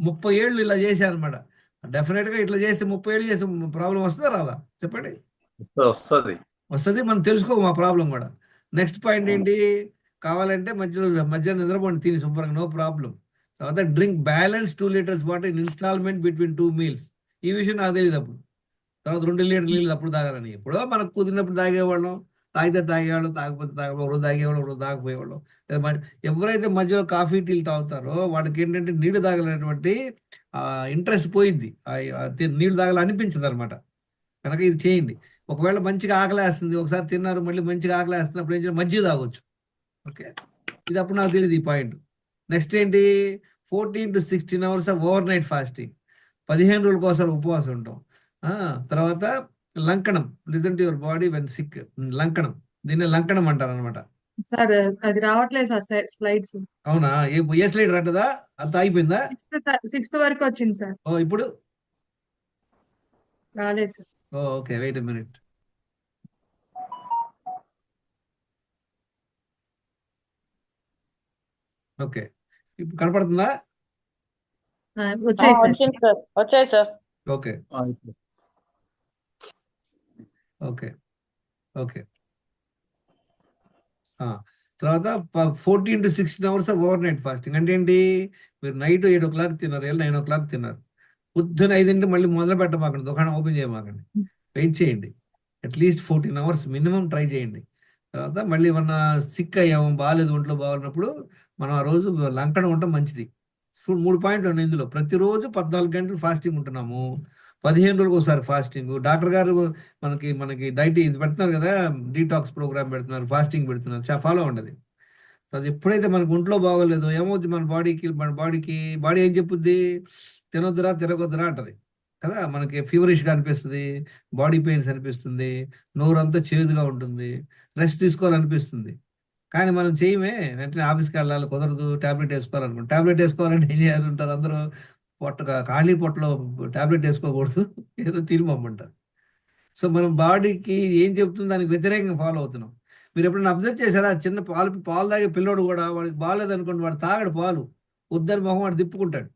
30 ఏళ్ళు ఇలా చేశాను అనమాట. డెఫినెట్ గా ఇట్లా చేస్తే 30 ఏళ్ళు చేస్తే ప్రాబ్లం వస్తుందా రాదా చెప్పండి? వస్తుంది. మనం తెలుసుకో మా ప్రాబ్లం కూడా. నెక్స్ట్ పాయింట్ ఏంటి? కావాలంటే మధ్యాహ్నం నిద్రపోండి, తిని శుభ్రంగా, నో ప్రాబ్లం. తర్వాత drink balance 2 liters water in instalment between 2 meals. ఈ విషయం నాకు తెలియదు అప్పుడు. తర్వాత 2 లీటర్ నీళ్ళు అప్పుడు తాగాలని, ఎప్పుడో మనకు కుదిరినప్పుడు తాగేవాళ్ళం. తాగితే తాగేవాళ్ళం, తాగకపోతే తాగేవాళ్ళం, ఒక రోజు తాగేవాళ్ళం, ఒక రోజు తాగపోయేవాళ్ళం. ఎవరైతే మధ్యలో కాఫీ టీలు తాగుతారో వాళ్ళకి ఏంటంటే నీళ్లు తాగలేనటువంటి ఇంట్రెస్ట్ పోయింది. నీళ్లు తాగాలి అనిపించదు అనమాట. కనుక ఇది చేయండి. ఒకవేళ మంచిగా ఆకలేస్తుంది, ఒకసారి తిన్నారు మళ్ళీ మంచిగా ఆకలేస్తున్నప్పుడు ఏం చేయాలి, మజ్జిగ తాగొచ్చు. ఓకే, ఇది అప్పుడు నాకు తెలియదు ఈ పాయింట్. నెక్స్ట్ ఏంటి, 14 to 16 hours of overnight fasting, 15 రోజులకు ఒకసారి ఉపవాసం ఉంటాం. తర్వాత లంకణం, listen to your body when sick. లంకణం, దీన్ని లంకణం అంటారు అనమాట. సార్ అది రావట్లేదు సార్ స్లైడ్స్. అవునా, ఏ స్లైడ్ రాటదా, అంత అయిపోయిందా? సిక్స్త్ వరకు వచ్చింది సార్, ఓ ఇప్పుడు రాలేదు sir. Okay, wait a minute. Okay, ఇప్పుడు కనపడుతుందా? వచ్చాయి సార్. వచ్చింది సార్, వచ్చాయి సార్. ఓకే ఇప్పుడు ఓకే ఓకే. తర్వాత 14 to 16 hours of overnight fasting అంటే ఏంటి, మీరు నైట్ 8 o'clock తిన్నారు, 9 o'clock తిన్నారు, పొద్దున 5 మళ్ళీ మొదలు పెట్టమాకండి, దుకాణం ఓపెన్ చేయమాకండి, వెయిట్ చేయండి. అట్లీస్ట్ 14 hours మినిమం ట్రై చేయండి. తర్వాత మళ్ళీ ఏమన్నా సిక్ అయ్యాము, బాగాలేదు, ఒంట్లో బాగున్నప్పుడు మనం ఆ రోజు లంకడం ఉండటం మంచిది. 3 పాయింట్లు ఉన్నాయి ఇందులో. ప్రతిరోజు 14 గంటలు ఫాస్టింగ్ ఉంటున్నాము, 15 రోజులకు ఒకసారి ఫాస్టింగ్. డాక్టర్ గారు మనకి డైట్ ఇది పెడుతున్నారు కదా, డీటాక్స్ ప్రోగ్రామ్ పెడుతున్నారు, ఫాస్టింగ్ పెడుతున్నారు, ఫాలో ఉండదు. అది ఎప్పుడైతే మనకు ఒంట్లో బాగోలేదో ఏమవుతుంది, మన బాడీ ఏం చెప్పుద్ది, తినొద్దురా తిరగొద్దురా అంటది కదా. మనకి ఫీవరిష్గా అనిపిస్తుంది, బాడీ పెయిన్స్ అనిపిస్తుంది, నోరంతా చేదుగా ఉంటుంది, రెస్ట్ తీసుకోవాలనిపిస్తుంది. కానీ మనం చేయమే, వెంటనే ఆఫీస్కి వెళ్ళాలి, కుదరదు, టాబ్లెట్ వేసుకోవాలనుకుంటాం. టాబ్లెట్ వేసుకోవాలంటే ఏం చేయాలంటారు అందరూ, ఖాళీ పొట్టలో టాబ్లెట్ వేసుకోకూడదు, ఏదో తిరిమమ్మంటారు. సో మనం బాడీకి ఏం చెప్తుందో దానికి వ్యతిరేకంగా ఫాలో అవుతున్నాం. మీరు ఎప్పుడైనా అబ్జర్వ్ చేశారా, చిన్న పాలు తాగే పిల్లోడు కూడా వాడికి బాగాలేదు అనుకోండి, వాడు తాగడు పాలు, వద్దని మొహం వాడు తిప్పుకుంటాడు.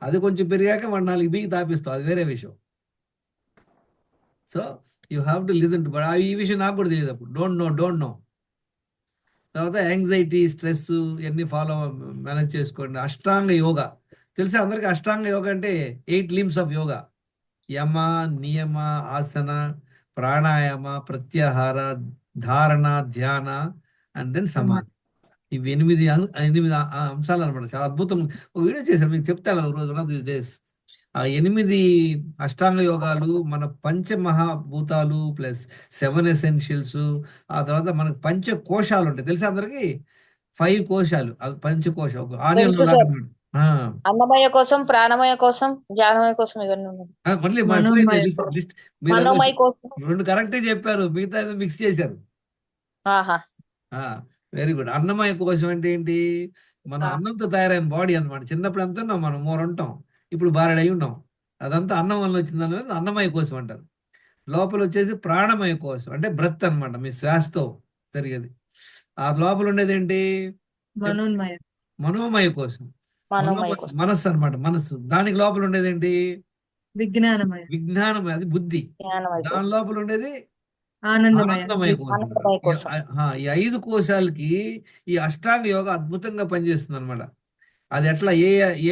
అది కొంచెం పెరిగాక వాడు 4 బీకి తాపిస్తాం, అది వేరే విషయం. So you have to listen to, ఈ విషయం నాకు కూడా తెలియదు అప్పుడు, డోంట్ నో. తర్వాత యాంగ్జైటీ, స్ట్రెస్ ఇవన్నీ మేనేజ్ చేసుకోండి. అష్టాంగ యోగా తెలుసా అందరికి, అష్టాంగ యోగా అంటే 8 limbs ఆఫ్ యోగా: యమ, నియమ, ఆసన, ప్రాణాయామ, ప్రత్యాహార, ధారణ, ధ్యాన అండ్ దెన్ సమాధి. ఇవి 8 అంశాలు అనమాట. చాలా అద్భుతం. ఒక వీడియో చేశాను, మీకు చెప్తాను ఒక రోజు దీస్ డేస్. ఆ 8 అష్టాంగ యోగాలు మన పంచమహాభూతాలు ప్లస్ 7 essentials. ఆ తర్వాత మనకు పంచకోశాలు ఉంటాయి తెలుసా అందరికి, 5 కోశాలు, అవి పంచకోశ. ఒక ఆనియన్ తెలుసు లాగా. సార్. అన్నమయ కోసం, ప్రాణమయ కోసం, జ్ఞానమయ కోసం, ఇవన్నీ ఉన్నాయి. మళ్ళీ మనోమయ లిస్ట్ మీరు మనోమయ కోసం. 2 కరెక్టే చెప్పారు, మిగతా మిక్స్ చేశారు. ఆహా. Very good. అన్నమయ కోశం అంటే ఏంటి, మనం అన్నంతో తయారైన బాడీ అన్నమాట. చిన్నప్పుడు ఎంత ఉన్నాం మనం, 3 ఉంటాం, ఇప్పుడు బారెడై ఉన్నాం. అదంతా అన్నం వల్ల వచ్చిందని అన్నమయ కోశం అంటారు. లోపల వచ్చేసి ప్రాణమయ కోశం, అంటే బ్రెత్ అన్నమాట, మీ శ్వాసతో జరిగేది. ఆ లోపల ఉండేది ఏంటి, మనోన్మయ మనోమయ కోశం, మనోమయ కోసం. మనస్సు అన్నమాట, మనస్సు. దానికి లోపల ఉండేది ఏంటి, విజ్ఞానమయ విజ్ఞానమయ, అది బుద్ధి. జ్ఞానమయ దాని కోసం. లోపల ఉండేది ఆనందమయ ఆనందమయ కోశం. ఆనందమయ కోసం. ఈ 5 కోశాలకి ఈ అష్టాంగ యోగ అద్భుతంగా పనిచేస్తుంది అనమాట. అది ఎట్లా,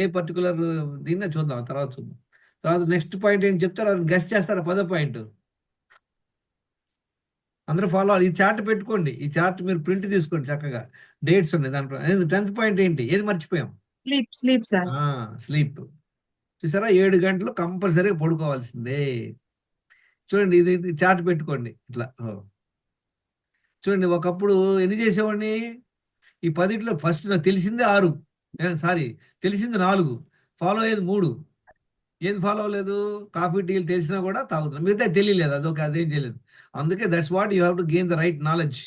ఏ పర్టికులర్ దీన్నే చూద్దాం, తర్వాత చూద్దాం. తర్వాత నెక్స్ట్ పాయింట్ ఏంటి చెప్తారా, గెస్ట్ చేస్తారా? 10వ పాయింట్ అందరూ ఫాలో అవ్వాలి. ఈ చార్ట్ పెట్టుకోండి, ఈ చార్ట్ మీరు ప్రింట్ తీసుకోండి, చక్కగా డేట్స్ ఉన్నాయి దాంట్లో. 10th పాయింట్ ఏంటి, ఏది మర్చిపోయాం? Sleep sir. స్లీప్. చూసారా, 7 గంటలు కంపల్సరీగా పడుకోవాల్సిందే. చూడండి, ఇది చార్ట్ పెట్టుకోండి ఇట్లా. చూడండి, ఒకప్పుడు ఎన్ని చేసేవాడిని, ఈ 10లో ఫస్ట్ నాకు తెలిసిందే 6, తెలిసింది 4, ఫాలో అయ్యేది 3. ఏది ఫాలో అవ్వలేదు, కాఫీ టీలు తెలిసినా కూడా తాగుతున్నాం, మిగతా తెలియలేదు, అదేం చేయలేదు. అందుకే that's what you have to gain the right knowledge.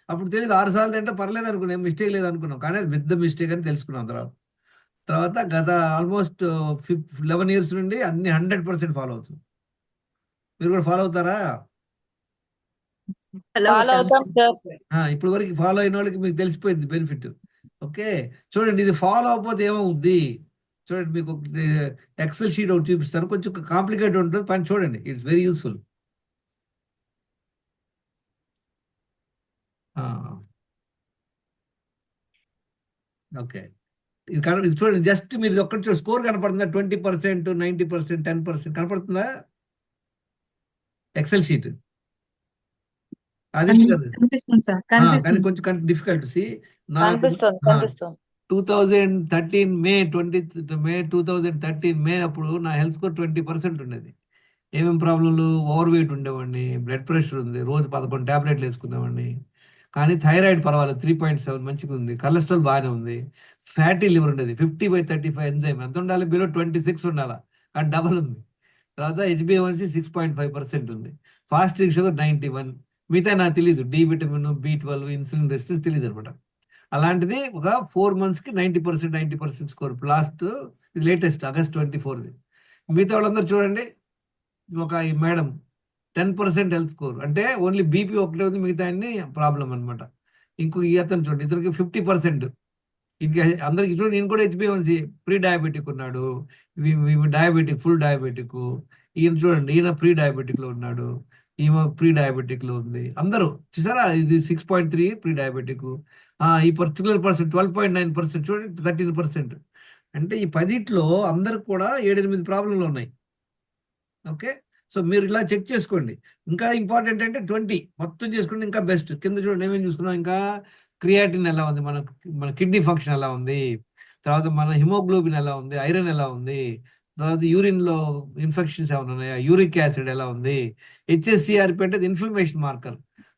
అప్పుడు తెలియదు, 6 సార్లు తింటే పర్లేదు అనుకున్నాం, మిస్టేక్ లేదు అనుకున్నాం, కానీ అది పెద్ద మిస్టేక్ అని తెలుసుకున్నాం. తర్వాత గత ఆల్మోస్ట్ 11 years నుండి అన్ని 100% ఫాలో అవుతుంది. మీరు కూడా ఫాలో అవుతారా? ఫాలో అవుతాం సార్. ఇప్పుడు వరకు ఫాలో అయిన వాళ్ళకి మీకు తెలిసిపోయింది బెనిఫిట్. ఓకే, చూడండి, ఇది ఫాలో అవ్వకపోతే ఏమవుద్ది చూడండి. మీకు ఎక్సెల్ షీట్ ఒకటి చూపిస్తాను, కొంచెం కాంప్లికేటెడ్ ఉంటుంది, పని చూడండి, ఇట్స్ వెరీ యూస్ఫుల్. ఓకే, ఇది చూడండి, జస్ట్ మీరు ఇది ఒక్కటి స్కోర్ కనపడుతుందా? 20%, 90%, 10% కనపడుతుందా? ఎక్సెల్ షీట్ అది కదా. కనిపిస్తుంది సార్, కానీ కనిపిస్తుంది. కొంచెం డిఫికల్ట్. నాకు కనిపిస్తుంది 2013 మే 2013 మే అప్పుడు నా హెల్త్ స్కోర్ 20% ఉండేది. ఏమేమి ప్రాబ్లంలు? ఓవర్ వెయిట్ ఉండేవాడిని, బ్లడ్ ప్రెషర్ ఉంది, రోజు 11 టాబ్లెట్లు వేసుకునేవాడిని. కానీ థైరాయిడ్ పర్వాలేదు, 3.7 మంచిగా ఉంది, కొలెస్ట్రాల్ బాగానే ఉంది, ఫ్యాటీ లివర్ ఉండేది, 50/35 ఎంజైమ్ ఎంత ఉండాలి? బిలో 26 ఉండాలా, కానీ డబల్ ఉంది. తర్వాత HbA1c 6.5% ఉంది, ఫాస్టింగ్ షుగర్ 91. మిగతా నాకు తెలియదు, D vitamin, B12, insulin resistance తెలియదు అనమాట. అలాంటిది ఒక 4 monthsకి 90% స్కోర్. లాస్ట్ ఇది లేటెస్ట్ ఆగస్ట్ 24ది. మిగతా వాళ్ళందరూ చూడండి, ఒక ఈ మేడం 10% హెల్త్ స్కోర్, అంటే ఓన్లీ బీపీ ఒకటే ఉంది, మిగతా అన్ని ప్రాబ్లం అనమాట. ఇంకో ఈ అతను చూడండి, ఇతనికి 50%. ఇంకా అందరికి చూడండి, నేను కూడా HbA1c ప్రీ డయాబెటిక్ ఉన్నాడు, డయాబెటిక్, ఫుల్ డయాబెటిక్. ఈయన చూడండి, ఈయన ప్రీ డయాబెటిక్ లో ఉన్నాడు, ఈమె ప్రీ డయాబెటిక్ లో ఉంది. అందరూ చూసారా, ఇది 6.3 ప్రీ డయాబెటిక్. ఈ పర్టికులర్ పర్సన్ 12.9%, చూడండి 13%. అంటే ఈ 10లో అందరికి కూడా 7-8 ప్రాబ్లంలు ఉన్నాయి. ఓకే, సో మీరు ఇలా చెక్ చేసుకోండి. ఇంకా ఇంపార్టెంట్ అంటే 20 మొత్తం చేసుకుంటే ఇంకా బెస్ట్. కింద చూడండి ఏమేమి చూసుకున్నాం, ఇంకా క్రియాటిన్ ఎలా ఉంది, మన కిడ్నీ ఫంక్షన్ ఎలా ఉంది, తర్వాత మన హిమోగ్లోబిన్ ఎలా ఉంది, ఐరన్ ఎలా ఉంది, తర్వాత యూరిన్ లో ఇన్ఫెక్షన్స్ ఏమైనా ఉన్నాయా, యూరిక్ యాసిడ్ ఎలా ఉంది, HSCRP అంటే inflammation marker,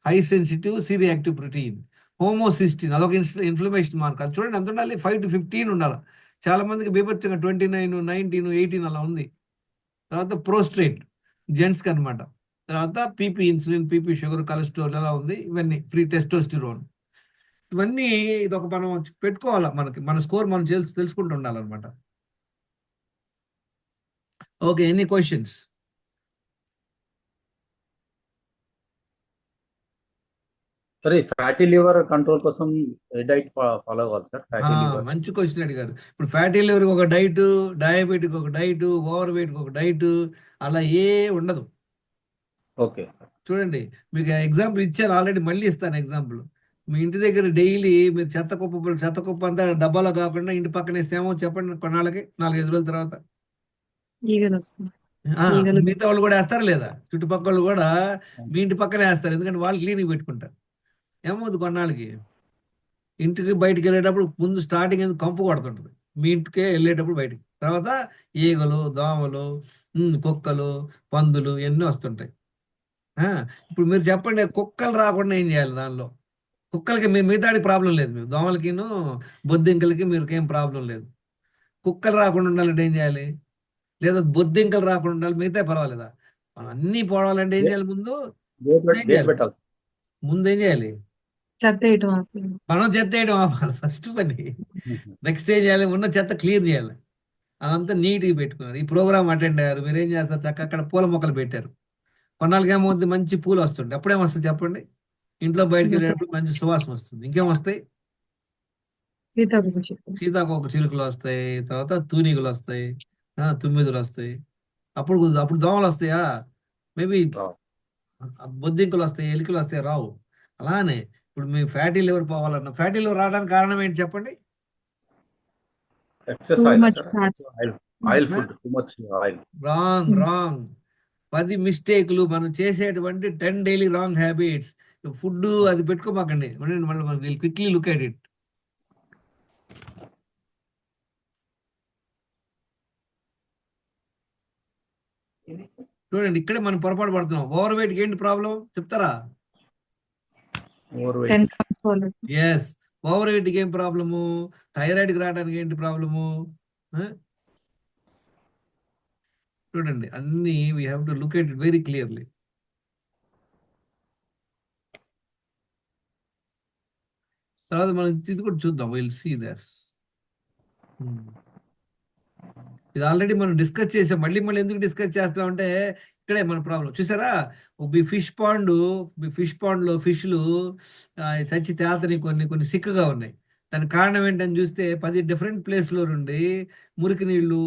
high sensitive C reactive protein, homocysteine అదొక ఇన్ఫ్లమేషన్ మార్కర్. అది చూడండి ఎంత ఉండాలి? 5 to 15 ఉండాలి. చాలా మందికి బీభత్సంగా 29, 19, 18 అలా ఉంది. తర్వాత ప్రోస్ట్రేట్ జెంట్స్కి అనమాట. తర్వాత PP insulin, PP sugar, cholesterol ఎలా ఉంది, ఇవన్నీ ఫ్రీ టెస్టోస్టిరోన్. ఇవన్నీ ఇదొక మనం పెట్టుకోవాలా, మన స్కోర్ మనం తెలుసుకుంటూ ఉండాలన్నమాట. Okay, any questions? సరే, ఫ్యాటీ లివర్ కంట్రోల్ కోసం ఏ డైట్ ఫాలో అవ్వాలి సార్? ఫ్యాటీ లివర్ మంచి క్వశ్చన్ అడిగారు. ఇప్పుడు ఫ్యాటీ లివర్ ఒక డైట్, డయాబెటిక్ ఒక డైట్, ఓవర్ వెయిట్ ఒక డైట్, అలా ఏ ఉండదు. ఓకే. చూడండి, మీకు ఎగ్జాంపుల్ ఇచ్చాను ఆల్రెడీ, మళ్ళీ ఇస్తాను ఎగ్జాంపుల్. మీ ఇంటి దగ్గర డైలీ మీరు చెత్త కుప్ప అంతా డబ్బాలో కాకుండా ఇంటి పక్కన ఇస్తేమో చెప్పండి, కొన్నాళ్ళకి 4-5 రోజుల తర్వాత ఈగలు వస్తాయి. ఈగలు మిగతా వాళ్ళు కూడా వేస్తారు లేదా? చుట్టుపక్కల వాళ్ళు కూడా మీ ఇంటి పక్కనే వేస్తారు, ఎందుకంటే వాళ్ళు క్లీనింగ్ పెట్టుకుంటారు. ఏమవుతుంది కొన్నాళ్ళకి? ఇంటికి బయటికి వెళ్ళేటప్పుడు ముందు స్టార్టింగ్ ఎందుకు కంపు కొడుతుంటుంది, మీ ఇంటికే వెళ్ళేటప్పుడు బయటికి. తర్వాత ఈగలు, దోమలు, కుక్కలు, పందులు ఇవన్నీ వస్తుంటాయి. ఇప్పుడు మీరు చెప్పండి, కుక్కలు రాకుండా ఏం చేయాలి? దానిలో కుక్కలకి మిగతాడికి ప్రాబ్లం లేదు, మీరు దోమలకిను బొద్దింకలకి మీరుకేం ప్రాబ్లం లేదు. కుక్కలు రాకుండా ఉండాలంటే ఏం చేయాలి? లేదా బొద్దింకలు రాకుండా ఉండాలి, మిగతా పర్వాలేదా? మనం అన్నీ పోవాలంటే ఏం చేయాలి? ముందు ఏం చేయాలి? ముందు ఏం చేయాలి? చెత్త వేయటం ఆపి. మనం చెత్త వేయడం ఆపాలి ఫస్ట్ పని. నెక్స్ట్ ఏం చేయాలి? ఉన్న చెత్త క్లియర్ చేయాలి. అదంతా నీట్గా పెట్టుకున్నారు. ఈ ప్రోగ్రామ్ అటెండ్ అయ్యారు, మీరు ఏం చేస్తారు? చక్కగా అక్కడ పూల మొక్కలు పెట్టారు. కొన్నాళ్ళకి ఏమవుతుంది? మంచి పూలు వస్తుంటాయి. అప్పుడేమొస్తుంది చెప్పండి? ఇంట్లో బయటకు వెళ్ళేటప్పుడు మంచి సువాసన వస్తుంది. ఇంకేం వస్తాయి? సీతాకోక చిలుక. సీతాకోక చిలుకలు వస్తాయి, తర్వాత తూనీగలు వస్తాయి, తుమ్మిదులు వస్తాయి. అప్పుడు అప్పుడు దోమలు వస్తాయా? మేబీ బొద్దింకలు వస్తాయి, ఎలికలు వస్తాయి, రావు. అలానే ఇప్పుడు మీ ఫ్యాటీ లివర్ పోవాలన్నా, ఫ్యాటీ లివర్ రావడానికి కారణం ఏంటి చెప్పండి? Too much fats. Oil food, too much oil. Wrong 10 మిస్టేక్లు మనం చేసేటువంటి 10 డైలీ రాంగ్ హ్యాబిట్స్. ఫుడ్ అది పెట్టుకోమాకండి, మళ్ళీ క్విక్లీ లుక్ ఎట్ ఇట్. చూడండి, ఇక్కడే మనం పొరపాటు పడుతున్నాం. ఓవర్ వెయిట్ ఏంటి ప్రాబ్లం చెప్తారా? Over 10 weight. pounds follow. Yes, over వెయిట్కి ఏం ప్రాబ్లము? థైరాయిడ్కి రావడానికి ఏంటి ప్రాబ్లము? చూడండి, అన్ని we have to look at it very clearly. తర్వాత మనం ఇది కూడా చూద్దాం, విల్ సీ దస్. ఇది ఆల్రెడీ మనం డిస్కస్ చేసాం, మళ్ళీ ఎందుకు డిస్కస్ చేస్తాం అంటే ఇక్కడే మన ప్రాబ్లం. చూసారా, ఫిష్ పాండ్ లో ఫిష్లు చచ్చి తేతని కొన్ని సిక్కుగా ఉన్నాయి. దానికి కారణం ఏంటని చూస్తే 10 డిఫరెంట్ ప్లేస్లో నుండి మురికి నీళ్లు,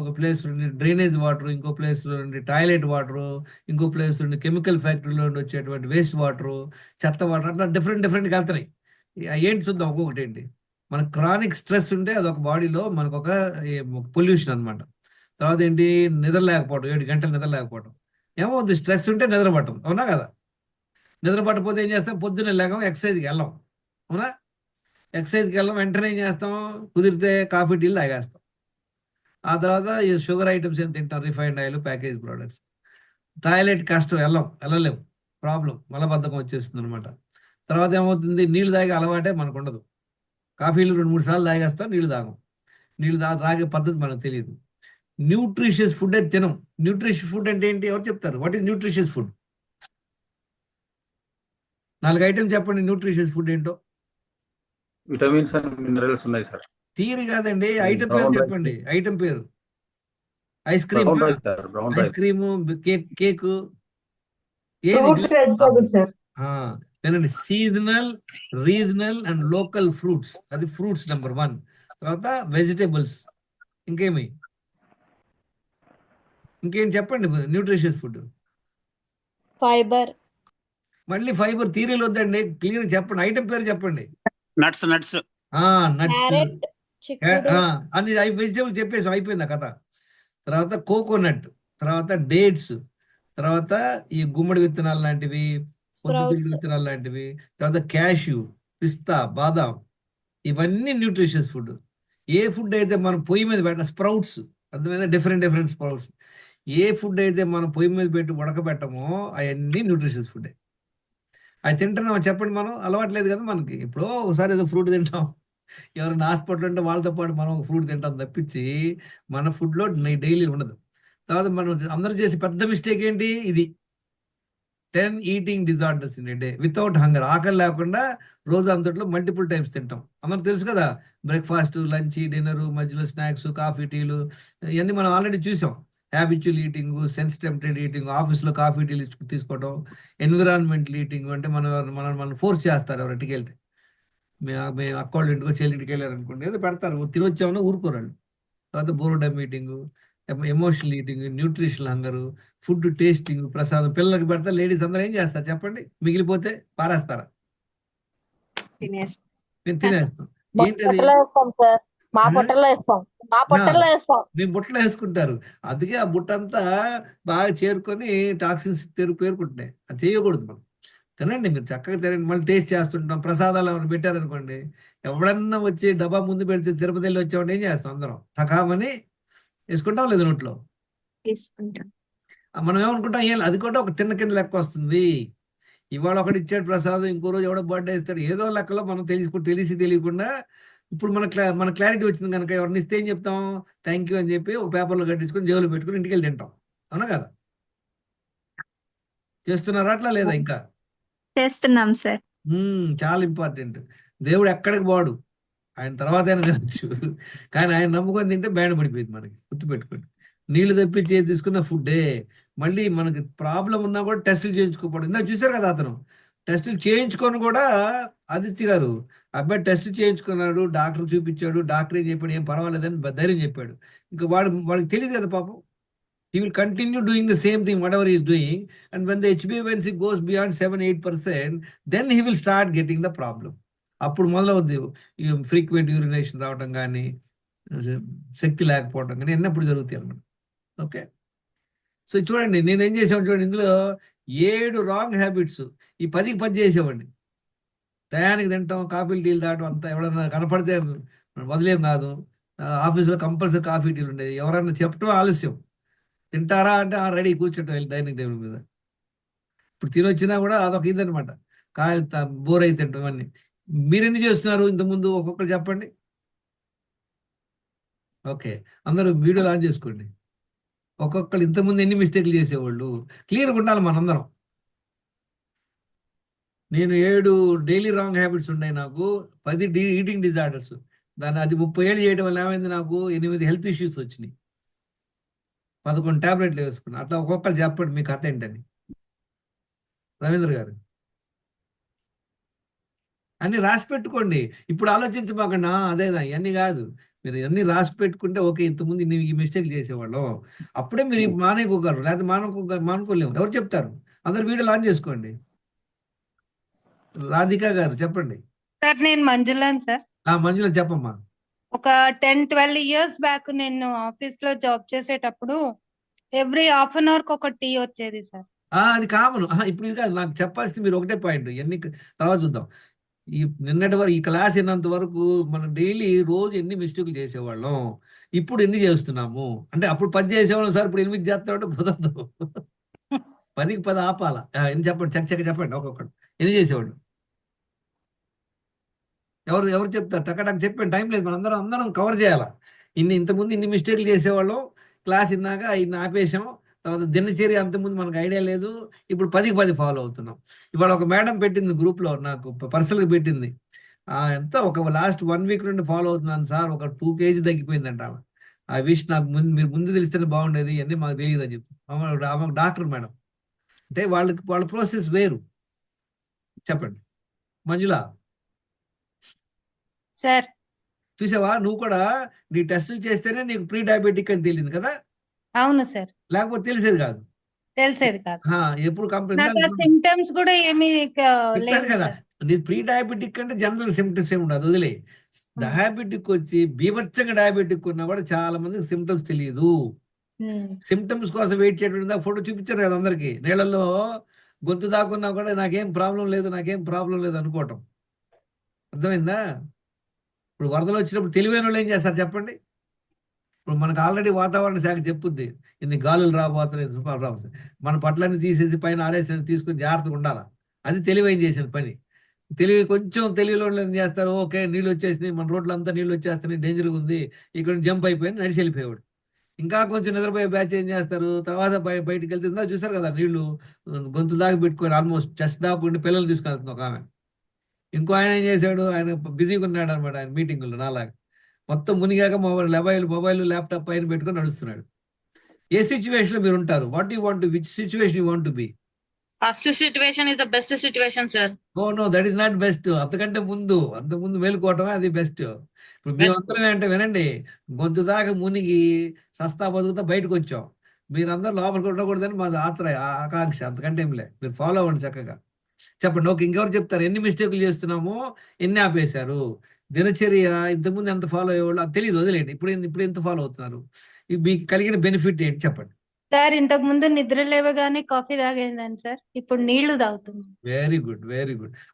ఒక ప్లేస్ నుండి డ్రైనేజ్ వాటర్, ఇంకో ప్లేస్లో నుండి టాయిలెట్ వాటరు, ఇంకో ప్లేస్ నుండి కెమికల్ ఫ్యాక్టరీలో నుండి వచ్చేటువంటి వేస్ట్ వాటరు, చెత్త వాటర్, అట్లా డిఫరెంట్గా వెళ్తున్నాయి. ఏంటి చూద్దాం ఒక్కొక్కటి ఏంటి. మన క్రానిక్ స్ట్రెస్ ఉంటే అదొక బాడీలో మనకు ఒక పొల్యూషన్ అన్నమాట. తర్వాత ఏంటి, నిద్ర లేకపోవడం, 7 గంటలు నిద్ర లేకపోవడం. ఏమవుతుంది, స్ట్రెస్ ఉంటే నిద్ర పట్టం, అవునా కదా? నిద్ర పట్టకపోతే ఏం చేస్తాం, పొద్దున్నే లేగం, ఎక్సర్సైజ్కి వెళ్ళాం, అవునా? ఎక్సర్సైజ్కి వెళ్ళాం, వెంటనే ఏం చేస్తాం, కుదిరితే కాఫీ టీలు తాగేస్తాం. ఆ తర్వాత ఈ షుగర్ ఐటమ్స్ ఏం తింటాం, refined oil, package products. Toilet కష్టం, వెళ్ళలేము, ప్రాబ్లం, మలబద్ధకం వచ్చేస్తుంది అనమాట. తర్వాత ఏమవుతుంది, నీళ్లు తాగే అలవాటే మనకు ఉండదు. కాఫీలు 2-3 సార్లు తాగేస్తాం, నీళ్లు తాగం. నీళ్లు తాగే పద్ధతి మనకు తెలియదు. న్యూట్రిషియస్ ఫుడ్ అయితే తినం. న్యూట్రిషియస్ ఫుడ్ అంటే ఏంటి, ఎవరు చెప్తారు? What is nutritious food? 4 items చెప్పండి, న్యూట్రిషియస్ ఫుడ్ ఏంటో. విటమిన్స్ అండ్ మినరల్స్ ఉన్నాయి సార్. థియరీ కాదండి, ఐటమ్ పేరు బ్రౌన్ రైస్, చెప్పండి, ఐటమ్ పేరు. Ice cream, brown rice sir, brown ice rice. Cream, cake, ఏది? Fruits vegetables sir. ఆ, వినండి, seasonal, regional and local fruits, అది ఫ్రూట్స్ నెంబర్ 1. తర్వాత వెజిటేబుల్స్, ఇంకేమి, ఇంకేం చెప్పండి న్యూట్రిషియస్ ఫుడ్. ఫైబర్, మళ్ళీ ఫైబర్ థియరీలు వద్దండి, క్లియర్ చెప్పండి, ఐటమ్ పేరు చెప్పండి. నట్స్ నట్స్ నట్స్, క్యారెట్, చిక్కుడు, అన్ని వెజిటేబుల్ చెప్పేసి అయిపోయింది ఆ కథ. తర్వాత కోకోనట్, తర్వాత డేట్స్, తర్వాత ఈ గుమ్మడి విత్తనాలు లాంటివి, పొద్దుతిరుగుడు స్ప్రౌట్స్, విత్తనాలు లాంటివి, తర్వాత క్యాష్యూ, పిస్తా, బాదాం, ఇవన్నీ న్యూట్రిషియస్ ఫుడ్. ఏ ఫుడ్ అయితే మనం పొయ్యి మీద పెట్టిన స్ప్రౌట్స్, అర్థమైందా, డిఫరెంట్ స్ప్రౌట్స్, ఏ ఫుడ్ అయితే మనం పొయ్యి మీద పెట్టి ఉడకబెట్టమో అవన్నీ న్యూట్రిషియస్ ఫుడ్. అవి తింటున్నాం చెప్పండి, మనం అలవాట్లేదు కదా మనకి. ఎప్పుడో ఒకసారి ఏదో ఫ్రూట్ తింటాం, ఎవరైనా హాస్పిటల్ ఉంటే వాళ్ళతో పాటు మనం ఫ్రూట్ తింటాం తప్పించి మన ఫుడ్లో డైలీ ఉండదు. తర్వాత మనం అందరూ చేసే పెద్ద మిస్టేక్ ఏంటి, ఇది 10 eating disorders in a day without hunger, ఆకలి లేకుండా రోజు అంతట్లో మల్టిపుల్ టైమ్స్ తింటాం. అందరికి తెలుసు కదా, బ్రేక్ఫాస్ట్, లంచ్, డిన్నర్, మధ్యలో స్నాక్స్, కాఫీ, టీలు, ఇవన్నీ మనం ఆల్రెడీ చూసాం. Habitual eating, sense tempted eating, ఆఫీస్లో కాఫీ టీలు తీసుకోవడం, ఎన్విరాన్మెంటల్ ఈటింగ్ అంటే మనం ఫోర్స్ చేస్తారు ఎవరింటికి వెళ్తే. మీ అక్క వాళ్ళ ఇంటికో చెల్లింటికి వెళ్ళారు అనుకోండి, ఏదో పెడతారు, తినొచ్చామన్నా ఊరుకోరండి. తర్వాత boredom eating, emotional eating, nutritional hunger, food tasting, ప్రసాదం పిల్లలకి పెడతా, లేడీస్ అందరూ ఏం చేస్తారు చెప్పండి, మిగిలిపోతే పారేస్తారా? మేము తినేస్తాం. ఏంటది? పొట్టలో వేస్తాం సార్, మా ఆ? పొట్టలో వేస్తాం, మా ఆ, పొట్టలో వేస్తాం. మేము బుట్టలో వేసుకుంటారు. అందుకే ఆ బుట్ట అంతా బాగా చేరుకొని టాక్సిన్స్ పేరుకుంటున్నాయి. అది చేయకూడదు మనం. తినండి, మీరు చక్కగా తినండి, మళ్ళీ టేస్ట్ చేస్తుంటాం. ప్రసాదాలు ఏమైనా పెట్టారనుకోండి, ఎవడన్నా వచ్చి డబ్బా ముందు పెడితే, తిరుపతి వెళ్ళి వచ్చామంటే ఏం చేస్తాం, అందరం తకామని వేసుకుంటాం లేదు నోట్లో. మనం ఏమనుకుంటాం, ఏం అది కూడా ఒక తిన్న కింద లెక్క వస్తుంది. ఇవాళ ఒకటి ఇచ్చాడు ప్రసాదం, ఇంకో రోజు ఎవడో బర్త్డే ఇస్తాడు, ఏదో లెక్కలో మనం తెలిసి తెలియకుండా. ఇప్పుడు మన క్లారిటీ వచ్చింది కనుక ఎవరిని ఇస్తే ఏం చెప్తాం, థ్యాంక్ యూ అని చెప్పి ఒక పేపర్లో కట్టించుకొని జేబులో పెట్టుకుని ఇంటికి వెళ్ళి తింటాం, అవునా కదా? చేస్తున్నారా అట్లా లేదా ఇంకా? చేస్తున్నాం సార్. చాలా ఇంపార్టెంట్. దేవుడు ఎక్కడికి పోడు, ఆయన తర్వాత అయినా తినచ్చు, కానీ ఆయన నమ్ముకొని తింటే బ్యాడ్ పడిపోయింది మనకి, గుర్తుపెట్టుకోండి. నీళ్లు తప్పించి ఏది తీసుకున్న ఫుడ్డే. మళ్ళీ మనకి ప్రాబ్లం ఉన్నా కూడా టెస్టులు చేయించుకోకపోవడం, ఇందాక చూశారు కదా, అతను టెస్టులు చేయించుకొని కూడా, ఆదిత్య గారు అబ్బాయి టెస్ట్ చేయించుకున్నాడు, డాక్టర్ చూపించాడు, డాక్టర్ ఏం చెప్పాడు, ఏం పర్వాలేదని ధైర్యం చెప్పాడు. ఇంకా వాడికి తెలియదు కదా పాపం. He will continue doing the same thing, whatever he is doing. And when the HbA1c goes beyond 7-8%, then he will start getting the problem. అప్పుడు మొదలవుద్ది ఫ్రీక్వెంట్ యూరినేషన్ రావడం కానీ, శక్తి లేకపోవడం కానీ ఎన్నప్పుడు జరుగుతాయి అన్నమాట. ఓకే, సో చూడండి నేను ఏం చేసాను చూడండి, ఇందులో 7 రాంగ్ హ్యాబిట్స్. ఈ 10కి 10 చేసేవాడిని. టయానికి తింటాం, కాఫీలు టీలు తాగడం, అంతా ఎవడన్నా కనపడితే వదిలేం కాదు. ఆఫీసులో కంపల్సరీ కాఫీ టీలు ఉండేది. ఎవరన్నా చెప్పడం ఆలస్యం, తింటారా అంటే రెడీ కూర్చోటం వెళ్ళి డైనింగ్ టేబుల్ మీద. ఇప్పుడు తినొచ్చినా కూడా అదొక ఇదనమాట, కాయలు బోర్ అయితే తింటాం అన్నీ. మీరెన్ని చేస్తున్నారు ఇంతకుముందు, ఒక్కొక్కరు చెప్పండి. ఓకే, అందరూ వీడియోలు ఆన్ చేసుకోండి. ఒక్కొక్కరు ఇంతకుముందు ఎన్ని మిస్టేక్లు చేసేవాళ్ళు, క్లియర్గా ఉండాలి మనందరం. నేను 7 డైలీ రాంగ్ హ్యాబిట్స్ ఉన్నాయి నాకు, 10 ఈటింగ్ డిజార్డర్స్. అది 30 ఏళ్ళు చేయడం వల్ల ఏమైంది, నాకు 8 హెల్త్ ఇష్యూస్ వచ్చినాయి, 11 టాబ్లెట్లు వేసుకున్నా. అట్లా ఒక్కొక్కరు చెప్పండి మీ కథ ఏంటని. రవీంద్ర గారు అన్ని రాసి పెట్టుకోండి. ఇప్పుడు ఆలోచించమాకండి, అదేదా ఇవన్నీ కాదు. మీరు అన్ని రాసి పెట్టుకుంటే ఓకే, ఇంతకుముందు ఈ మిస్టేక్ చేసేవాళ్ళం, అప్పుడే మీరు మానేకోగలరు, లేకపోతే మానుకోలేము. ఎవరు చెప్తారు? అందరు వీడియోలు ఆన్ చేసుకోండి. రాధిక గారు చెప్పండి. సార్ నేను మంజులాన్ సార్. మంజుల చెప్పమ్మా. ఒక 10-12 ఇయర్స్ బ్యాక్ నేను ఆఫీస్ లో జాబ్ చేసేటప్పుడు ఎవ్రీ హాఫ్ అన్ అవర్ కి ఒక టీ వచ్చేది సార్. అది కామన్. ఇప్పుడు ఇది కాదు నాకు చెప్పాల్సింది, మీరు ఒకటే పాయింట్ ఎన్ని తర్వాత చూద్దాం. ఈ నిన్నటి వరకు ఈ క్లాస్ విన్నంత వరకు మనం డైలీ రోజు ఎన్ని మిస్టేక్లు చేసేవాళ్ళం, ఇప్పుడు ఎన్ని చేస్తున్నాము అంటే అప్పుడు 10 చేసేవాళ్ళం సార్, ఇప్పుడు 8 చేస్తామంటే కుదరదు. 10కి 10 ఆపాలా. ఎన్ని చెప్పండి, చక్క చెప్పండి ఒక్కొక్కటి. ఎన్ని చేసేవాళ్ళు ఎవరు ఎవరు చెప్తారు? టక్ చెప్పండి, టైం లేదు, మనం అందరం కవర్ చేయాలా. ఇంతకుముందు ఇన్ని మిస్టేక్లు చేసేవాళ్ళం, క్లాస్ విన్నాక ఇన్ని ఆపేసాం, తర్వాత దినచర్య అంతకుముందు మనకు ఐడియా లేదు, ఇప్పుడు 10కి 10 ఫాలో అవుతున్నాం. ఇవాళ ఒక మేడం పెట్టింది గ్రూప్లో, నాకు పర్సనల్గా పెట్టింది. ఎంత ఒక లాస్ట్ 1 వీక్ నుండి ఫాలో అవుతున్నాను సార్, ఒక 2 kg తగ్గిపోయిందంట ఆమె. ఆ విష్ నాకు మీరు ముందు తెలిస్తేనే బాగుండేది, ఇవన్నీ మాకు తెలియదు అని చెప్పి. ఆమె డాక్టర్ మేడం, అంటే వాళ్ళ ప్రాసెస్ వేరు. చెప్పండి మంజుల. సార్ చూసావా, నువ్వు కూడా నీ టెస్టులు చేస్తేనే నీకు ప్రీ డయాబెటిక్ అని తెలియదు కదా, అవును సార్, లేకపోతే తెలిసేది కాదు. తెలిసేది కాదు. ఎప్పుడు నాకు ఆ సిమ్టమ్స్ కూడా ఏమీ చెప్పాను లేవు కదా, సార్. నీ ప్రీ డయాబెటిక్ అంటే జనరల్ సిమ్టమ్స్ ఏమి ఉండదు, వదిలే. డయాబెటిక్ వచ్చి బీభత్సంగా డయాబెటిక్ ఉన్నా కూడా చాలా మందికి సిమ్టమ్స్ తెలియదు. సిమ్టమ్స్ కోసం వెయిట్ చేయడం. ఫోటో చూపించారు కదా అందరికి, నీళ్ళల్లో గొంతు దాకున్నా కూడా నాకేం ప్రాబ్లం లేదు అనుకోవటం. అర్థమైందా? ఇప్పుడు వరదలు వచ్చినప్పుడు తెలివైన వాళ్ళు ఏం చేస్తారు చెప్పండి? ఇప్పుడు మనకు ఆల్రెడీ వాతావరణ శాఖ చెప్పుద్ది, ఇన్ని గాలులు రాబోతున్నాయి, తుఫాను రాబోతున్నాయి, మన పట్లన్నీ తీసేసి పైన ఆరేసి తీసుకొని జాగ్రత్తగా ఉండాలి. అది తెలివైన చేసిన పని. కొంచెం తెలివిలో వాళ్ళు ఏం చేస్తారు, ఓకే నీళ్ళు వచ్చేసినాయి, మన రోడ్లు అంతా నీళ్ళు వచ్చేస్తున్నాయి, డేంజర్గా ఉంది, ఇక్కడ జంప్ అయిపోయి నడిచి వెళ్ళిపోయాడు. ఇంకా కొంచెం నిద్రపోయే బ్యాచ్ ఏం చేస్తారు, తర్వాత బయటికి వెళ్తుందా చూసారు కదా, నీళ్లు గొంతు దాకా పెట్టుకొని ఆల్మోస్ట్ చెస్ట్ దాకా ఉండి పిల్లలు తీసుకొని వెళ్తుంది ఒక ఆమె. ఇంకో ఆయన ఏం చేశాడు, ఆయన బిజీగా ఉన్నాడు అనమాట, ఆయన మీటింగుల్లో నాలాగా మొత్తం మునిగాక మొబైల్ ల్యాప్టాప్ పైన పెట్టుకొని నడుస్తున్నాడు. ఏ సిచ్యువేషన్ లో మీరు ఉంటారు? What you want, which situation you want to be? First situation is the best situation sir. No, that is not best. అంతకంటే ముందు మేలుకోవటమే అది బెస్ట్. ఇప్పుడు మేమందరం ఏంటంటే వినండి, గొంతు దాకా మునిగి సస్తా బతుకుతా బయటకు వచ్చాం, మీరందరూ లోపలికి ఉండకూడదని మా ఆకాంక్ష, అంతకంటే ఏం లేదు. మీరు ఫాలో అవ్వండి చక్కగా. చెప్పండి. ఓకే, ఇంకెవరు చెప్తారు? ఎన్ని మిస్టేక్లు చేస్తున్నాము, ఎన్ని ఆపేశారు, దినచర్య ఇంతకుముందు ఎంత ఫాలో అయ్యేవాళ్ళు అది తెలియదు, వదిలేండి. ఇప్పుడు ఎంత ఫాలో అవుతున్నారు, మీకు కలిగిన బెనిఫిట్ ఏంటి చెప్పండి. సార్ ఇంతకు ముందు నిద్ర లేవగానే కాఫీ తాగేదాన్ని సార్, ఇప్పుడు నీళ్లు తాగుతున్నాను. Very good.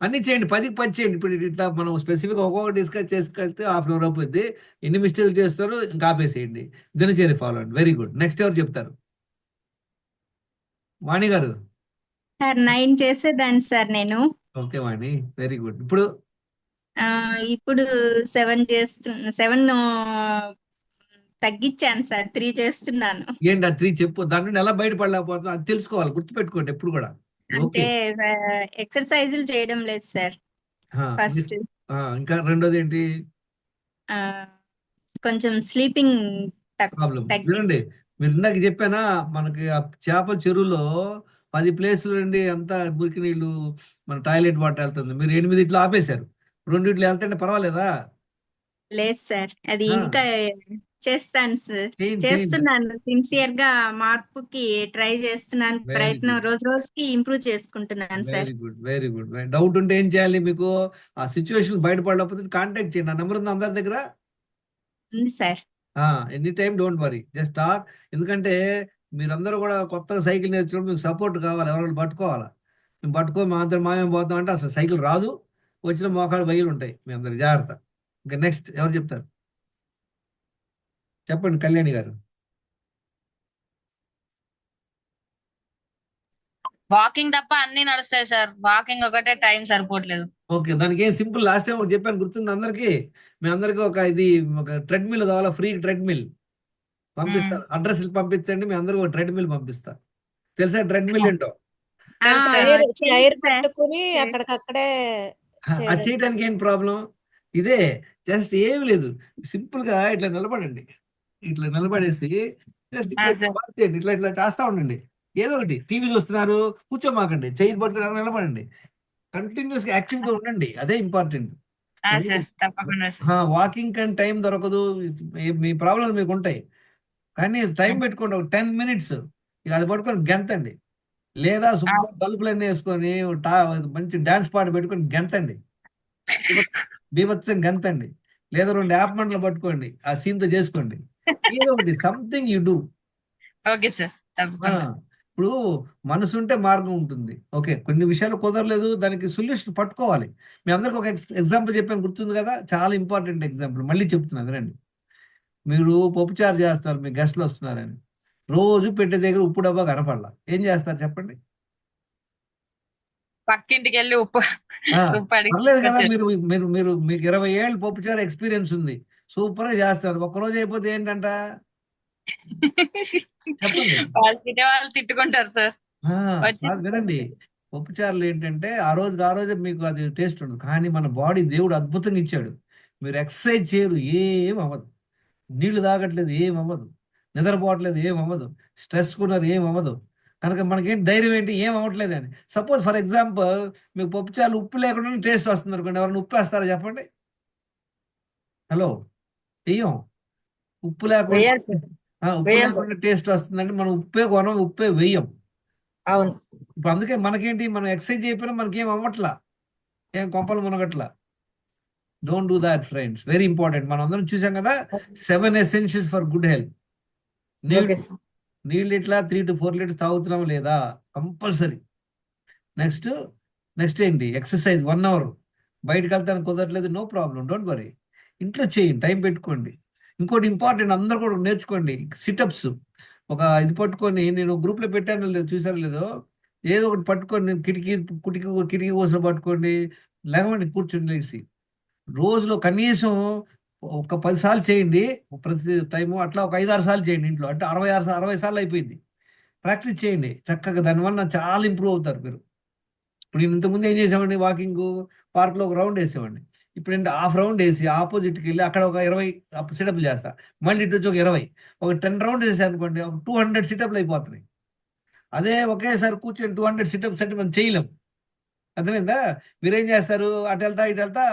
అన్ని చేయండి, 10కి 10 చేయండి. ఇప్పుడు ఇట్లా మనం స్పెసిఫిక్ ఒక్కొక్కటి డిస్కస్ చేసుకెళ్తే హాఫ్ అన్ అవర్ అయిపోద్ది. ఎన్ని మిస్టేక్లు చేస్తారు ఇంకా ఆపేసేయండి, దినచర్య ఫాలో అండి. Very good. నెక్స్ట్ ఎవరు చెప్తారు? వాణి గారు. సార్ 9 చేసేదాన్ని సార్ నేను. ఓకే వాణి, వెరీ గుడ్. ఇప్పుడు ఇప్పుడు 7 తగ్గించాను సార్, 3 చేస్తున్నాను. ఏంటి ఆ 3 చెప్పు, దాని నుండి ఎలా బయటపడలేకపోతున్నాం అది తెలుసుకోవాలి, గుర్తుపెట్టుకోండి ఎప్పుడు కూడా. అంటే ఓకే, ఎక్సర్సైజులు చేయడం లేదు సార్ ఫస్ట్. ఇంకా రెండోది ఏంటి కొంచెం స్లీపింగ్ ప్రాబ్లం? వినండి, మీరు ఇందాక చెప్పానా, మనకి ఆ చేపల చెరువులో 10 ప్లేసులు నుండి అంతా మురికి నీళ్లు మన టాయిలెట్ వాటర్ వెళ్తుంది, మీరు 8 ఇట్లా ఆపేశారు, 2 ఇట్లా వెళ్తుంటే పర్వాలేదా? లేదు సార్, అది ఆ. ఇంకా చేస్తాను సార్, చేయండి. చేస్తున్నాను. సిన్సియర్ గా మార్పుకి ట్రై చేస్తున్నాను, Very ప్రయత్నం good. రోజు రోజుకి ఇంప్రూవ్ చేసుకుంటున్నాను సార్. Very good. డౌట్ ఉంటే ఏం చేయాలి, మీకు ఆ సిచ్యువేషన్ బయటపడకపోతే కాంటాక్ట్ చేయండి, ఆ నెంబర్ ఉంది అందరి దగ్గర. ఉంది sir. Any time don't worry, just talk. ఎందుకంటే మీరందరూ కూడా కొత్తగా సైకిల్ నేర్చుకోవడం, మీకు సపోర్ట్ కావాలి, ఎవరైనా పట్టుకోవాలా. మేము పట్టుకో మామేం పోతాం అంటే అసలు సైకిల్ రాదు, వచ్చిన మోకాలు బయలు ఉంటాయి, మీ అందరికి జాగ్రత్త. ఇంకా నెక్స్ట్ ఎవరు చెప్తారు? చెప్పండి కళ్యాణి గారు. వాకింగ్ తప్ప అన్ని నడుస్తాయి సార్, వాకింగ్ ఒకటే టైం సరిపోవట్లేదు. ఓకే, దానికి ఏం సింపుల్, లాస్ట్ టైం ఒకటి చెప్పాను గుర్తుంది అందరికి, మీ అందరికి ఒక ట్రెడ్మిల్ కావాలా, ఫ్రీ ట్రెడ్మిల్ పంపిస్తారు, అడ్రస్ పంపించండి, మీ అందరికి ఒక ట్రెడ్మిల్ పంపిస్తా. తెలుసా ట్రెడ్మిల్ ఏంటో? తెలుసు సార్. చైర్ పట్టుకుని అక్కడికక్కడే అది చేయడానికి ఏంటి ప్రాబ్లం? ఇదే, జస్ట్ ఏమి లేదు, సింపుల్ గా ఇట్లా నిలబడండి, ఇట్లా నిలబడేసి జస్ట్ ఇట్లా చేస్తా ఉండండి. ఏదో ఒకటి, టీవీ చూస్తున్నారు కూర్చోమాకండి, చైర్ పట్టుకుని నిలబడండి, కంటిన్యూస్ గా యాక్టివ్ గా ఉండండి, అదే ఇంపార్టెంట్. సార్ తప్పకుండా సార్. వాకింగ్ కానీ టైం దొరకదు, మీ ప్రాబ్లం మీకు ఉంటాయి, కానీ టైం పెట్టుకోండి, ఒక 10 minutes ఇక అది పట్టుకొని గెంతండి, లేదా శుభ్రం తలుపులన్నీ వేసుకొని మంచి డాన్స్ పాట పెట్టుకొని గెంతండి, బీభత్సం గెంతండి. లేదా 2 యాప్ మంటలు పట్టుకోండి, ఆ సీన్తో చేసుకోండి. ఏదో ఒకటి something you do. Okay sir, తప్పకుండా. ఇప్పుడు మనసు ఉంటే మార్గం ఉంటుంది. ఓకే, కొన్ని విషయాలు కుదరలేదు, దానికి సొల్యూషన్ పట్టుకోవాలి. మీ అందరికి ఒక ఎగ్జాంపుల్ చెప్పాను, గుర్తుంది కదా, చాలా ఇంపార్టెంట్ ఎగ్జాంపుల్, మళ్ళీ చెప్తున్నాను రండి. మీరు పప్పుచారు చేస్తున్నారు, మీ గెస్ట్లు వస్తున్నారని, రోజు పెట్టే దగ్గర ఉప్పు డబ్బా కనపడాల, ఏం చేస్తారు చెప్పండి? పక్కింటికి వెళ్ళి ఉప్పు ఉప్పు అడిగి పర్లేదు కదా, తీసుకొచ్చారు. మీరు మీరు మీరు మీకు 20 ఏళ్ళు పప్పుచారు ఎక్స్పీరియన్స్ ఉంది, సూపర్ గా చేస్తారు. ఒక్కరోజు అయిపోతే ఏంటంట చెప్పండి? వాళ్ళు తిట్టుకుంటారు సార్. వచ్చి కాదు వినండి, పప్పుచారులు ఏంటంటే ఆ రోజే మీకు అది టేస్ట్ ఉండదు, కానీ మన బాడీ దేవుడు అద్భుతంగా ఇచ్చాడు. మీరు ఎక్సర్సైజ్ చేయరు, ఏం అవ్వదు. నీళ్లు తాగట్లేదు, ఏం అవ్వదు. నిద్రపోవట్లేదు, ఏం అవ్వదు. స్ట్రెస్ కున్నారు, ఏం అవ్వదు. కనుక మనకేంటి ధైర్యం ఏంటి, ఏం అవ్వట్లేదు అని. సపోజ్ ఫర్ ఎగ్జాంపుల్ మీకు పప్పుచారులు ఉప్పు లేకుండా టేస్ట్ వస్తుంది అనుకోండి, ఎవరైనా ఉప్పు వేస్తారా చెప్పండి? హలో, వెయ్యం. ఉప్పు లేకుండా వేయాలి సార్. ఉప్పు వేయాలి లేకుండా టేస్ట్ వస్తుందంటే మనం ఉప్పే కొనం, ఉప్పే వెయ్యం. అవును. ఇప్పుడు అందుకే మనకేంటి, మనం ఎక్సర్సైజ్ చేయకపోయినా మనకేం అవ్వట్లా, ఏం కొంపలు మునగట్లా. Don't do that friends, very important. మనం అందరం చూసాం కదా, 7 essentials for good health. Okay sir. నీళ్ళు ఇట్లా 3 to 4 లీటర్స్ తాగుతున్నాం లేదా, కంపల్సరీ. నెక్స్ట్ ఏంటి, ఎక్సర్సైజ్ 1 hour. బయటకు వెళ్తానికి కుదరట్లేదు, నో ప్రాబ్లం, డోంట్ వరీ, ఇంట్లో చేయండి, టైం పెట్టుకోండి. ఇంకోటి ఇంపార్టెంట్, అందరూ కూడా నేర్చుకోండి, సిటప్స్. ఒక ఇది పట్టుకొని, నేను గ్రూప్లో పెట్టాను లేదు, చూసారో లేదో, ఏదో ఒకటి పట్టుకొని కిటికీ కోసలు పట్టుకోండి, లేకపోతే కూర్చొని లేసి రోజులో కనీసం ఒక 10 సార్లు చేయండి. ప్రతి టైము అట్లా ఒక 5-6 సార్లు చేయండి ఇంట్లో, అంటే 60 సార్లు అయిపోయింది. ప్రాక్టీస్ చేయండి చక్కగా, దానివల్ల చాలా ఇంప్రూవ్ అవుతారు మీరు. ఇప్పుడు నేను ఇంతకుముందు ఏం చేసామండి, వాకింగ్ పార్క్లో ఒక రౌండ్ వేసామండి. ఇప్పుడు ఏంటి, హాఫ్ రౌండ్ వేసి ఆపోజిట్కి వెళ్ళి అక్కడ ఒక 20 సిటప్లు చేస్తా, మళ్ళీ ఇటు వచ్చి ఒక 20, ఒక 10 రౌండ్స్ వేసాను అనుకోండి, ఒక 200 సిటప్లు అయిపోతున్నాయి. అదే ఒకేసారి కూర్చొని 200 సిటప్స్ అంటే మనం చేయలేం. అర్థమైందా? మీరేం చేస్తారు, అటు వెళ్తా ఇటు వెళ్తా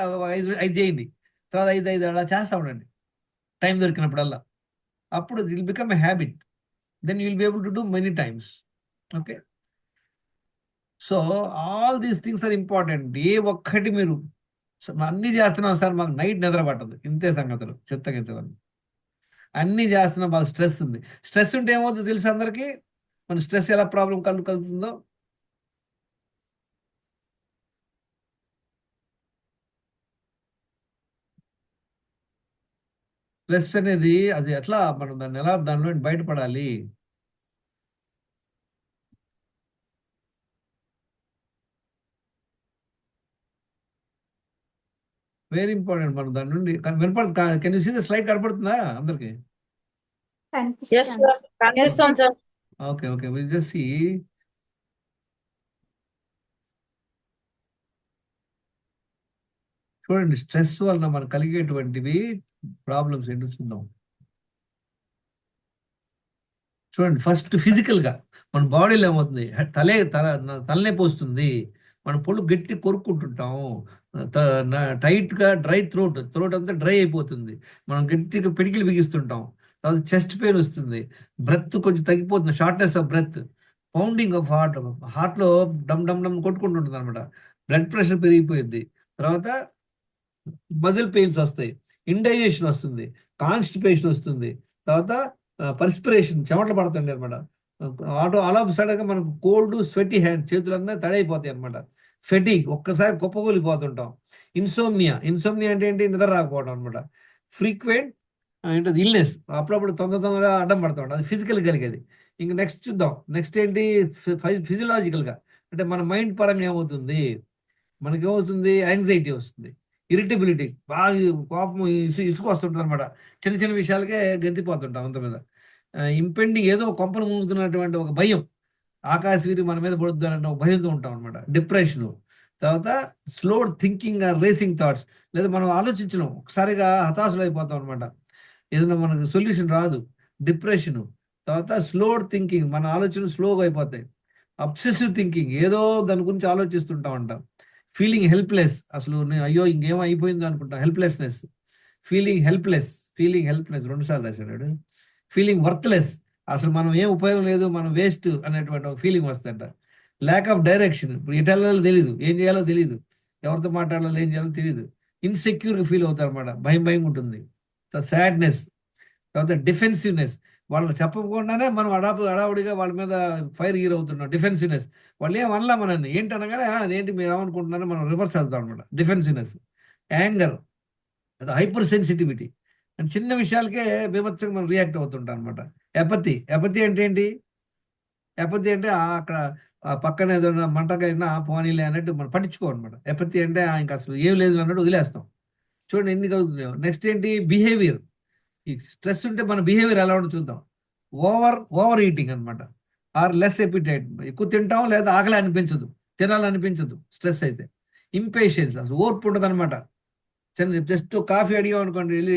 5 చేయండి, తర్వాత 5 అలా చేస్తా ఉండండి టైం దొరికినప్పుడల్లా. అప్పుడు it will become a habit, then you will be able to do many times. Okay, so all these things are important. ఏ ఒక్కటి మీరు అన్నీ చేస్తున్నాం సార్, మాకు నైట్ నిద్ర పట్టదు, ఇంతే సంగతులు, చెత్తగించవన్నీ. అన్నీ చేస్తున్నాం, మాకు స్ట్రెస్ ఉంది. స్ట్రెస్ ఉంటే ఏమవుతుందో తెలుసు అందరికీ, మన స్ట్రెస్ ఎలా ప్రాబ్లం కలుగుతుందో. స్ట్రెస్ అనేది అది ఎట్లా, మనం దానిలో బయటపడాలి. వెరీ ఇంపార్టెంట్, మనం దాని నుండి వినపడుతుంది. Can you see the slide, కనపడుతుందా అందరికి? కనిపిస్తాం sir. Okay will just see. చూడండి, స్ట్రెస్ వలన మనకు కలిగేటువంటివి ప్రాబ్లమ్స్ ఏంటో చూద్దాం. చూడండి, ఫస్ట్ ఫిజికల్ గా మన బాడీలో ఏమవుతుంది, తలనొప్పి వస్తుంది, మన పొళ్ళు గట్టి కొరుక్కుంటుంటాం, టైట్ గా డ్రై థ్రోట్ అంతా డ్రై అయిపోతుంది, మనం గట్టిగా పిడికిలు బిగిస్తుంటాం, తర్వాత చెస్ట్ పెయిన్ వస్తుంది, బ్రెత్ కొంచెం తగ్గిపోతుంది, shortness of breath, pounding of heart లో డమ్ డమ్ డమ్ కొట్టుకుంటుంటుంది అనమాట, బ్లడ్ ప్రెషర్ పెరిగిపోయింది, తర్వాత మజిల్ పెయిన్స్ వస్తాయి, ఇండైజేషన్ వస్తుంది, కాన్స్టిపేషన్ వస్తుంది, తర్వాత పర్స్పిరేషన్, చెమటలు పడుతుంది అనమాట. అలా సడన్ గా మనకు కోల్డ్ స్వెటీ హ్యాండ్, చేతులన్నీ తడైపోతాయి అనమాట. ఫెటిగ్, ఒక్కసారి కుప్పకూలిపోతుంటాం. ఇన్సోమ్నియా అంటే ఏంటి, నిద్ర రాకపోవడం అనమాట. ఫ్రీక్వెంట్ ఏంటది, ఇల్నెస్, అప్పుడప్పుడు తొందరగా అడ్డం పడుతూ ఉంటాం, అది ఫిజికల్ కలిగేది. ఇంక నెక్స్ట్ చూద్దాం, నెక్స్ట్ ఏంటి, ఫిజియలాజికల్ గా, అంటే మన మైండ్ పరంగా ఏమవుతుంది, మనకేమవుతుంది, యాంగ్జైటీ వస్తుంది, ఇరిటబిలిటీ, బాగా కోపం, ఇసుకు వస్తుంటుంది అనమాట, చిన్న విషయాలకే గెంతిపోతుంటాం అంత మీద. ఇంపెండింగ్, ఏదో కొంపలు మునుగుతున్నటువంటి ఒక భయం, ఆకాశ వీరి మన మీద పడుద్దు అనే ఒక భయంతో ఉంటాం అనమాట. డిప్రెషన్, తర్వాత slow thinking or racing thoughts, లేదా మనం ఆలోచించడం, ఒకసారిగా హతాశలు అయిపోతాం అనమాట, ఏదైనా మనకు సొల్యూషన్ రాదు. డిప్రెషన్, తర్వాత స్లో థింకింగ్, మన ఆలోచనలు స్లోగా అయిపోతాయి. అబ్సెసివ్ థింకింగ్, ఏదో దాని గురించి ఆలోచిస్తుంటాం అంట. ఫీలింగ్ హెల్ప్లెస్, అసలు నేను అయ్యో ఇంకేమో అయిపోయిందో అనుకుంటా, హెల్ప్లెస్నెస్. ఫీలింగ్ హెల్ప్లెస్ 2 సార్లు రాశాడు. ఫీలింగ్ వర్త్లెస్, అసలు మనం ఏం ఉపయోగం లేదు, మనం వేస్ట్ అనేటువంటి ఒక ఫీలింగ్ వస్తుంట. ల్యాక్ ఆఫ్ డైరెక్షన్, ఇప్పుడు ఎటు వెళ్ళాలో తెలియదు, ఏం చేయాలో తెలియదు, ఎవరితో మాట్లాడాలో ఏం చేయాలో తెలియదు. ఇన్సెక్యూర్గా ఫీల్ అవుతారు అనమాట, భయం భయం ఉంటుంది. సాడ్నెస్, తర్వాత డిఫెన్సివ్నెస్, వాళ్ళు చెప్పకుండానే మనం హడావుడిగా వాళ్ళ మీద ఫైర్ గీర్ అవుతున్నాం. డిఫెన్సివ్నెస్, వాళ్ళు ఏమనలా మనల్ని, ఏంటి అనగానే ఏంటి మీరు ఏమనుకుంటున్నారో మనం రివర్స్ వెళ్తాం అనమాట. డిఫెన్సివ్నెస్, యాంగర్, అది హైపర్ సెన్సిటివిటీ, అండ్ చిన్న విషయాలకే బీభత్సంగా మనం రియాక్ట్ అవుతుంటాం అనమాట. ఎపతి అంటే ఏంటి? ఎపతి అంటే అక్కడ పక్కన ఏదైనా మంట కలిగినా పోనీలే అన్నట్టు మనం పట్టించుకోమన్నమాట. ఎపతి అంటే ఇంకా అసలు ఏం లేదు అన్నట్టు వదిలేస్తాం. చూడండి ఎన్ని కలుగుతున్నాయో. నెక్స్ట్ ఏంటి? బిహేవియర్. ఈ స్ట్రెస్ ఉంటే మన బిహేవియర్ ఎలా ఉంటుందో చూద్దాం. ఓవర్ ఈటింగ్ అనమాట, ఆర్ లెస్ ఎపిటైట్, ఎక్కువ తింటాం లేదా ఆకలి అనిపించదు, తినాలనిపించదు స్ట్రెస్ అయితే. ఇంపేషెన్స్, అసలు ఓర్పు ఉండదు అనమాట. జస్ట్ కాఫీ అడిగాం అనుకోండి వెళ్ళి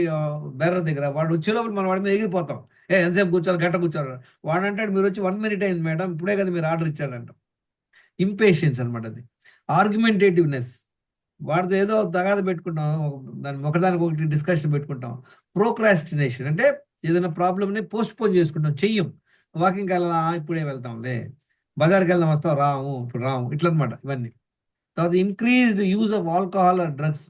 బేరర్ దగ్గర, వాడు వచ్చే లోపల మనం వాడి మీద ఎగిరిపోతాం. ఎంతసేపు కూర్చోాలి, గంట కూర్చోాలి. వాడు అంటాడు మీరు వచ్చి 1 minute అయింది మేడం, ఇప్పుడే కదా మీరు ఆర్డర్ ఇచ్చాడంట. ఇంపేషెన్స్ అనమాట అది. ఆర్గ్యుమెంటేటివ్నెస్, వాడితో ఏదో తగాద పెట్టుకుంటాం, ఒకదానికి ఒకటి డిస్కషన్ పెట్టుకుంటాం. ప్రోక్రాస్టినేషన్ అంటే ఏదైనా ప్రాబ్లమ్ని పోస్ట్పోన్ చేసుకుంటాం, చెయ్యం. వాకింగ్కి వెళ్ళాలా, ఇప్పుడే వెళ్తాంలే. బజార్కి వెళ్దాం, వస్తాం, రాము, ఇప్పుడు రాము, ఇట్లా అనమాట ఇవన్నీ. తర్వాత increased use of alcohol or drugs,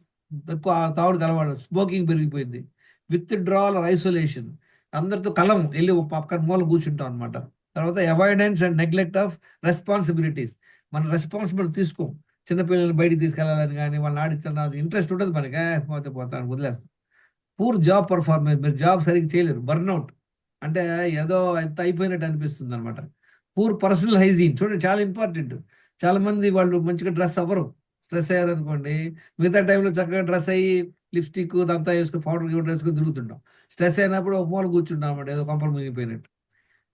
ఎక్కువ తాగుడు కలవాడు, స్మోకింగ్ పెరిగిపోయింది. విత్డ్రాల్ ఆర్ ఐసోలేషన్, అందరితో కలం వెళ్ళి పక్కన మూల కూర్చుంటాం అనమాట. తర్వాత avoidance and neglect of responsibilities, మన రెస్పాన్సిబిలిటీ తీసుకోం. చిన్నపిల్లల్ని బయటికి తీసుకెళ్ళాలని కానీ వాళ్ళని ఆడించాలని ఇంట్రెస్ట్ ఉంటుంది మనకి, పోతాను వదిలేస్తాం. పూర్ జాబ్ పర్ఫార్మెన్స్, మీరు జాబ్ సరిగ్గా చేయలేరు. బర్న్అవుట్ అంటే ఏదో ఎంత అయిపోయినట్టు అనిపిస్తుంది అనమాట. పూర్ పర్సనల్ హైజీన్, చూడండి చాలా ఇంపార్టెంట్. చాలా మంది వాళ్ళు మంచిగా డ్రెస్ అవ్వరు, స్ట్రెస్ అయ్యారనుకోండి. మిగతా టైంలో చక్కగా డ్రెస్ అయ్యి లిప్స్టిక్ అంతా వేసుకుని పౌడర్ గిౌడర్ వేసుకుని తిరుగుతుంటాం. స్ట్రెస్ అయినప్పుడు ఒక మూల కూర్చుంటాం అన్నమాట, ఏదో కొంపలు మునిగిపోయినట్టు.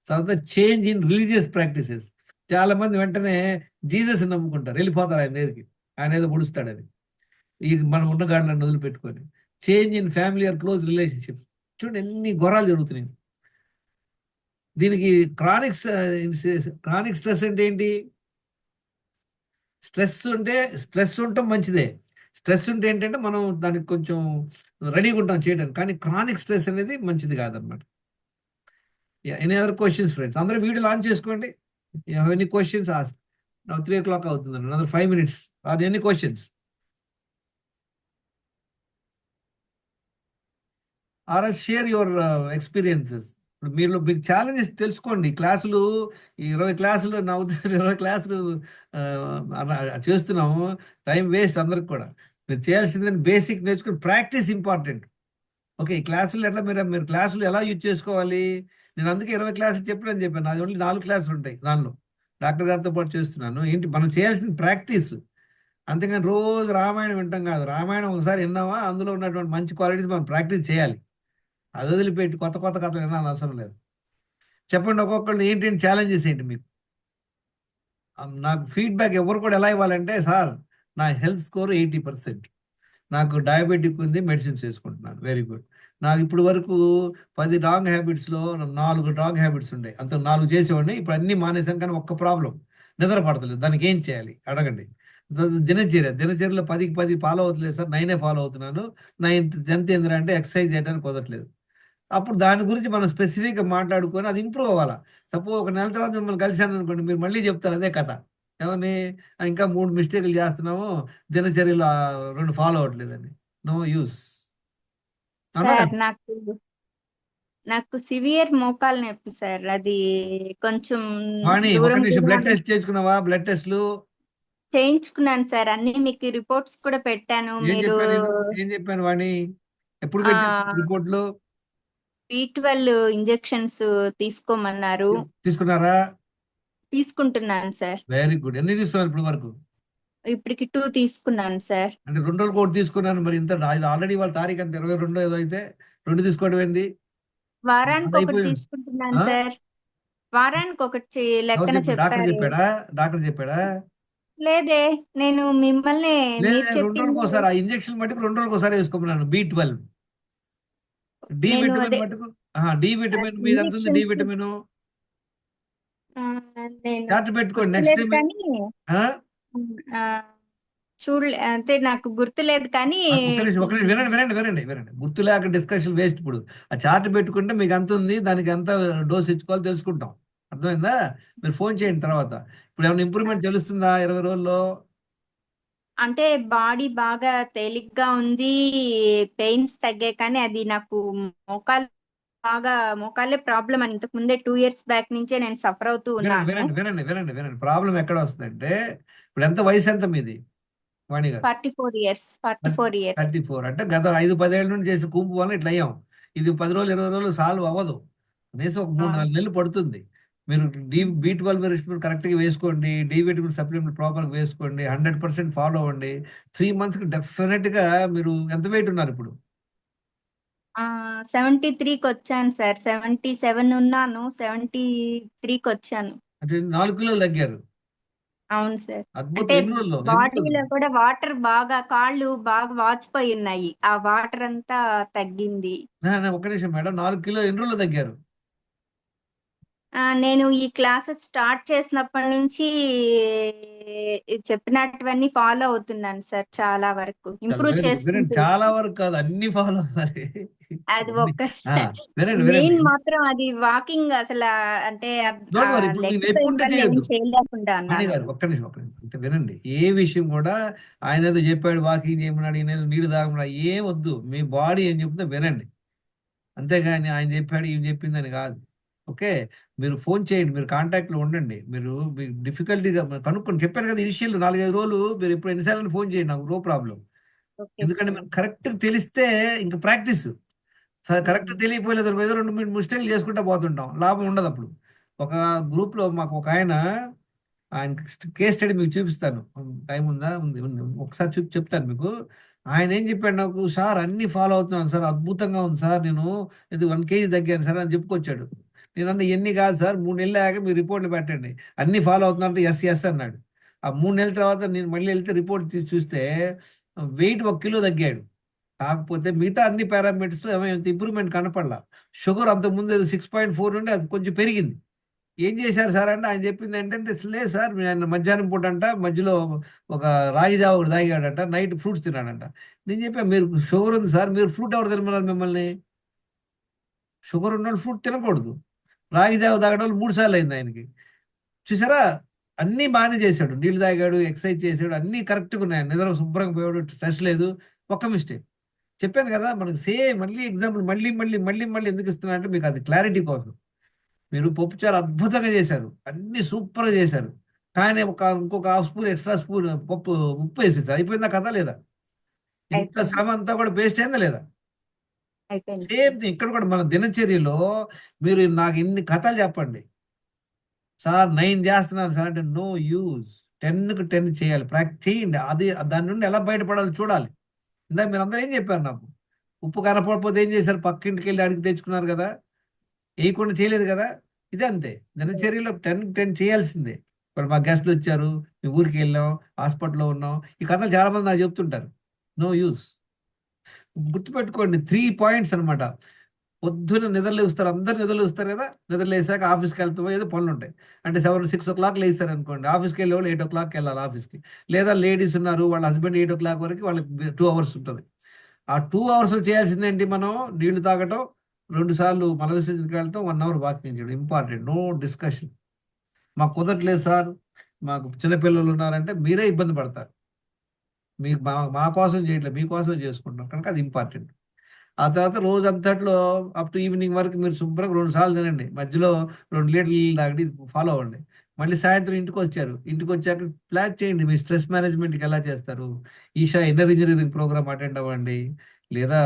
తర్వాత చేంజ్ ఇన్ రిలీజియస్ ప్రాక్టీసెస్, చాలా మంది వెంటనే జీసస్ నమ్ముకుంటారు, వెళ్ళిపోతారు ఆయన దగ్గరికి, ఆయన ఏదో పొడుస్తాడని, ఈ మనం ఉన్న గాడిని వదిలిపెట్టుకొని. Change in family or close relationships, చూడండి ఎన్ని ఘోరాలు జరుగుతున్నాయి. దీనికి క్రానిక్ స్ట్రెస్ అంటే ఏంటి? స్ట్రెస్ ఉండటం మంచిదే. స్ట్రెస్ ఉంటే ఏంటంటే మనం దానికి కొంచెం రెడీగా ఉంటాం చేయడానికి, కానీ క్రానిక్ స్ట్రెస్ అనేది మంచిది కాదనమాట. Any other questions friends? అందరూ వీడియో లాంచ్ చేసుకోండి. Any questions ask. నా 3 o'clock అవుతుందండి, another 5 minutes. Or any questions? Or I share your experiences. ఇప్పుడు మీరు మీకు ఛాలెంజెస్ తెలుసుకోండి. క్లాసులు 20 క్లాసులు, నా ఉద్దేశం 20 క్లాసులు చేస్తున్నాము, టైం వేస్ట్ అందరికి కూడా. మీరు చేయాల్సింది బేసిక్ నేర్చుకుని ప్రాక్టీస్ ఇంపార్టెంట్. ఓకే, ఈ క్లాసులు ఎట్లా మీరు క్లాసులు ఎలా యూజ్ చేసుకోవాలి, నేను అందుకే 20 క్లాసులు చెప్పాను. అది ఓన్లీ 4 క్లాసులు ఉంటాయి దానిలో. డాక్టర్ గారితో పాటు చేస్తున్నాను. ఏంటి మనం చేయాల్సిన ప్రాక్టీస్, అంతేగాని రోజు రామాయణం వింటాం కాదు. రామాయణం ఒకసారి విన్నామా, అందులో ఉన్నటువంటి మంచి క్వాలిటీస్ మనం ప్రాక్టీస్ చేయాలి. అది వదిలిపెట్టి కొత్త కథలు వినాలని అవసరం లేదు. చెప్పండి ఒక్కొక్కళ్ళు ఏంటంటే ఛాలెంజెస్ ఏంటి మీకు? నాకు ఫీడ్బ్యాక్ ఎవరు కూడా ఎలా ఇవ్వాలంటే, సార్ నా హెల్త్ స్కోర్ 80%, నాకు డయాబెటిక్ ఉంది, మెడిసిన్స్ వేసుకుంటున్నాను, వెరీ గుడ్. నాకు ఇప్పుడు వరకు 10 రాంగ్ హ్యాబిట్స్లో 4 రాంగ్ హ్యాబిట్స్ ఉండే, అంత 4 చేసేవాడిని, ఇప్పుడు అన్నీ మానేశాను. కానీ ఒక్క ప్రాబ్లం, నిద్ర పడతలేదు. దానికి ఏం చేయాలి అడగండి. దినచర్యలో 10కి 10 ఫాలో అవుతలేదు సార్, 9 ఫాలో అవుతున్నాను. 9th ఏంటంటే ఎక్సర్సైజ్ చేయడానికి కుదరట్లేదు. అప్పుడు దాని గురించి మనం స్పెసిఫిక్గా మాట్లాడుకొని అది ఇంప్రూవ్ అవ్వాలా. సపోజ్ ఒక నెల తర్వాత మిమ్మల్ని కలిశాను అనుకోండి, మీరు మళ్ళీ చెప్తారు అదే కథ, ఏమని ఇంకా 3 మిస్టేక్లు చేస్తున్నాము, దినచర్యలో 2 ఫాలో అవ్వట్లేదండి. No use. సార్ నాకు సివియర్ మోకాలు నొప్పి సార్, అది కొంచెం వాణి ఒక దూరం నిమిషం, బ్లడ్ దూరం టెస్ట్ చేసుకున్నావా? బ్లడ్ టెస్ట్లు చేయించుకున్నాను సార్, అన్ని మీకు రిపోర్ట్స్ కూడా పెట్టాను. మీరు ఏం చెప్పాను వాణి? ఎప్పుడు ఆ పెట్టాను రిపోర్ట్లు? B12 ఇంజెక్షన్స్ తీసుకోమన్నారు, తీసుకున్నారా? తీసుకుంటున్నాను సార్. Very good. ఎన్ని తీసుకున్నారు ఇప్పుడు వరకు? ఇప్పటికి 2 తీసుకున్నాను సార్. అంటే 2 రోజులు ఒకటి తీసుకున్నాను. మరి ఇంత ఆల్రెడీ వాళ్ళ తారీఖు అంటే 22 ఏదో అయితే 2 తీసుకోవడం ఏంది? వారానికి ఒకటి అయిపోయింది. తీసుకుంటున్నాను సార్. వారానికి ఒకటి లెక్కన డాక్టర్ చెప్పారు. చెప్పాడా? లేదే, నేను మిమ్మల్ని లేదా మీరు 2 రోజులకు చెప్పింది ఒకసారి ఆ ఇంజక్షన్ మటుకు 2 రోజులకు ఒకసారి వేసుకోమన్నాను. B12, డి నేను విటమిన్ అదే మటుకు. డి విటమిన్ మీద ఎంత ఉంది? డి ఇంజెక్షన్స్ విటమిన్ నేను చార్ట్ పెట్టుకోండి. నెక్స్ట్ గుర్తులేదు టైం కానీ ఆ, అంటే నాకు గుర్తులేదు కానీ ఒక్క నిమిషం వినండి. గుర్తు లేక డిస్కషన్ వేస్ట్. ఇప్పుడు ఆ చార్ట్ పెట్టుకుంటే మీకు ఎంత ఉంది, దానికి ఎంత డోస్ ఇచ్చుకోవాలో తెలుసుకుంటాం. అర్థమైందా? మీరు ఫోన్ చేయండి తర్వాత. ఇప్పుడు ఏమైనా ఇంప్రూవ్మెంట్ తెలుస్తుందా 20 రోజుల్లో? అంటే బాడీ బాగా తేలిగ్గా ఉంది, పెయిన్స్ తగ్గాయి, కానీ అది నాకు మోకాలు బాగా మోకాళ్ళే ప్రాబ్లం అని ఇంతకు ముందే 2 years బ్యాక్ నుంచే నేను సఫర్ అవుతూ వినండి ఉన్నాను. వినండి వినండి వినండి వినండి ప్రాబ్లం ఎక్కడ వస్తుందంటే, ఇప్పుడు ఎంత వయసు ఎంత మీది వాణి గారు? 44 years 44 years. 34 అంటే గత 5-10 ఏళ్ళ నుండి చేసిన కుంపు వల్ల ఇట్లా అయ్యాం. ఇది 10 రోజులు 20 రోజులు సాల్వ్ అవ్వదు. కనీసం ఒక 3-4 నెలలు పడుతుంది. మీరు B12 విటమిన్ కరెక్ట్గా వేసుకోండి, డి విటమిన్ సప్లిమెంట్ ప్రాపర్గా వేసుకోండి, 100% ఫాలో అవ్వండి. 3 monthsకి డెఫినెట్గా మీరు ఎంత వెయిట్ ఉన్నారు ఇప్పుడు? 73కి వచ్చాను సార్. 77 ఉన్నాను, 73కి వచ్చాను. అంటే 4 కిలోలు తగ్గారు. అవును సార్. అద్భుతం. అంటే ఎన్ని రోజుల్లో? బాడీలో కూడా వాటర్ బాగా, కాళ్ళు బాగా వాచిపోయి ఉన్నాయి, ఆ వాటర్ అంతా తగ్గింది. ఒక్క నిమిషం మేడం, 4 కిలో ఎన్ని రోజుల్లో తగ్గారు? నేను ఈ క్లాసెస్ స్టార్ట్ చేసినప్పటి నుంచి చెప్పినటువన్నీ ఫాలో అవుతున్నాను సార్. చాలా వరకు ఇంప్రూవ్ వినండి చేసుకుంటూ చాలా వస్తున్నాను. వరకు కాదు, అన్ని ఫాలో అవ్వాలి. అది అన్ని. ఒక్క ఆ, వినండి మెయిన్ వినండి. మాత్రం అది వాకింగ్ అసలు, అంటే డోంట్ వరీ, ఇప్పుడు లెగ్ మీరు పెయిన్ ఎప్పుడుంటే వల్ల ఏం చేయొద్దు. చేయలేకుండా మణి అన్నాను. గారు ఒక్క నిమిషం అంటే వినండి. ఏ విషయం కూడా ఆయన ఏదో చెప్పాడు వాకింగ్ చేయమన్నాడు, ఈయన ఏదో నీళ్లు తాగమన్నాడు, ఏం వద్దు. మీ బాడీ ఏం చెప్తుందో వినండి. అంతేగాని ఆయన చెప్పాడు ఈయన చెప్పిందని కాదు. ఓకే, మీరు ఫోన్ చేయండి, మీరు కాంటాక్ట్లో ఉండండి, మీరు డిఫికల్టీగా కనుక్కొని చెప్పాను కదా, ఇనిషియల్ 4-5 రోజులు మీరు ఎప్పుడు ఎన్నిసార్లు ఫోన్ చేయండి, నాకు నో ప్రాబ్లం. ఓకే ఎందుకంటే సార్. మీరు కరెక్ట్ తెలిస్తే ఇంకా ప్రాక్టీస్. కరెక్ట్ తెలియపోలేదు ఏదో 2 మిస్టేక్లు చేసుకుంటా పోతుంటాం, లాభం ఉండదు అప్పుడు. ఒక గ్రూప్లో మాకు ఒక ఆయన కేస్ స్టడీ మీకు చూపిస్తాను. టైం ఉందా? ఉంది ఉంది. ఒకసారి చెప్తాను మీకు. ఆయన ఏం చెప్పాడు నాకు, సార్ అన్ని ఫాలో అవుతున్నాను సార్, అద్భుతంగా ఉంది సార్, నేను ఇది 1 kg తగ్గాను సార్ అని చెప్పుకొచ్చాడు. నేను అన్న ఎన్ని కాదు సార్, 3 నెలలు ఆగాక మీరు రిపోర్ట్లు పెట్టండి, అన్ని ఫాలో అవుతున్నారంటే ఎస్ ఎస్ అన్నాడు. ఆ 3 నెలల తర్వాత నేను మళ్ళీ వెళ్తే రిపోర్ట్ తీసి చూస్తే వెయిట్ 1 కిలో తగ్గాడు. కాకపోతే మిగతా అన్ని పారామీటర్స్ ఏమైనా ఇంప్రూవ్మెంట్ కనపడలా. షుగర్ అంతకుముందు ఏదో 6.4 ఉంటే అది కొంచెం పెరిగింది. ఏం చేశారు సార్ అంటే, ఆయన చెప్పింది ఏంటంటే, లేదు సార్ ఆయన మధ్యాహ్నం పూట అంట మధ్యలో ఒక రాగి జావ ఒకటి తాగాడంట, నైట్ ఫ్రూట్స్ తిన్నాడంట. నేను చెప్పా, మీరు షుగర్ ఉంది సార్, మీరు ఫ్రూట్ ఎవరు తినమన్నారు మిమ్మల్ని? షుగర్ ఉన్న వాళ్ళు ఫ్రూట్ తినకూడదు. రాగి జావ తాగడం వల్ల 3 సార్లు అయింది ఆయనకి. చూసారా, అన్నీ బాగానే చేశాడు, నీళ్ళు తాగాడు, ఎక్సర్సైజ్ చేశాడు, అన్నీ కరెక్ట్గా ఉన్నాయి, నిద్ర శుభ్రంగా పోయాడు, స్ట్రెస్ లేదు. ఒక్క మిస్టేక్ చెప్పాను కదా మనకి. సేమ్ మళ్ళీ ఎగ్జాంపుల్ మళ్ళీ మళ్ళీ మళ్ళీ మళ్ళీ ఎందుకు ఇస్తున్నా అంటే, మీకు అది క్లారిటీ కోసం. మీరు పప్పుచారు అద్భుతంగా చేశారు, అన్ని సూపర్గా చేశారు, కానీ ఇంకొక హాఫ్ స్పూన్ ఎక్స్ట్రా స్పూన్ ఉప్పు వేసేసారు. అయిపోయిందా కథ లేదా? ఇంత అయిపోయింది. శ్రమ అంతా కూడా వేస్ట్ అయిందా లేదా? అయిపోయింది సేమ్ సార్. థింగ్ ఇక్కడ కూడా మన దినచర్యలో మీరు నాకు ఇన్ని కథలు చెప్పండి సార్, 9 చేస్తున్నాను సార్ అంటే నో యూజ్. 10కి 10 చేయాలి, ప్రాక్టీస్ చేయండి. అది దాని నుండి ఎలా బయటపడాలో చూడాలి. ఇందాక మీరు అందరూ ఏం చెప్పారు నాకు, ఉప్పు కనపడకపోతే ఏం చేశారు, పక్కింటికి వెళ్ళి అడిగి తెచ్చుకున్నారు కదా, వేయకుండా చేయలేదు కదా. ఇదే అంతే, దినచర్యలో 10కి 10 చేయాల్సిందే. ఇప్పుడు మా గెస్ట్లు వచ్చారు, మీ ఊరికి వెళ్ళాం, హాస్పిటల్లో ఉన్నాం, ఈ కథలు చాలా మంది నాకు చెప్తుంటారు. No use. గుర్తుపెట్టుకోండి, 3 పాయింట్స్ అనమాట. పొద్దున్న నిద్రలేస్తారు, అందరు నిద్రలేస్తారు కదా, నిద్రలేసాక ఆఫీస్కి వెళ్తాం, ఏదో పనులు ఉంటాయి. అంటే 7-6 o'clock లేస్తారు అనుకోండి, ఆఫీస్కి వెళ్ళే వాళ్ళు 8 o'clock వెళ్ళాలి ఆఫీస్కి. లేదా లేడీస్ ఉన్నారు, వాళ్ళ హస్బెండ్ 8 o'clock వరకు, వాళ్ళకి 2 hours ఉంటుంది. ఆ 2 hours చేయాల్సిందేంటి, మనం నీళ్లు తాగటం, 2 సార్లు మల విసర్జనకి వెళ్తాం, 1 hour వాకింగ్ చేయడం, ఇంపార్టెంట్. No discussion. మాకు కుదరట్లేదు సార్, మాకు చిన్నపిల్లలు ఉన్నారంటే మీరే ఇబ్బంది పడతారు. మీకు మా కోసం చేయట్లేదు, మీకోసం చేసుకుంటాం కనుక అది ఇంపార్టెంట్. ఆ తర్వాత రోజంతట్లో అప్ టు ఈవినింగ్ వరకు మీరు శుభ్రంగా 2 సార్లు తినండి, మధ్యలో 2 లీటర్లు నీళ్ళు తాగండి, ఫాలో అవ్వండి. మళ్ళీ సాయంత్రం ఇంటికి వచ్చారు, ఇంటికి వచ్చాక ప్లాన్ చేయండి మీ స్ట్రెస్ మేనేజ్మెంట్కి ఎలా చేస్తారు. Isha inner engineering program attend అవ్వండి, లేదా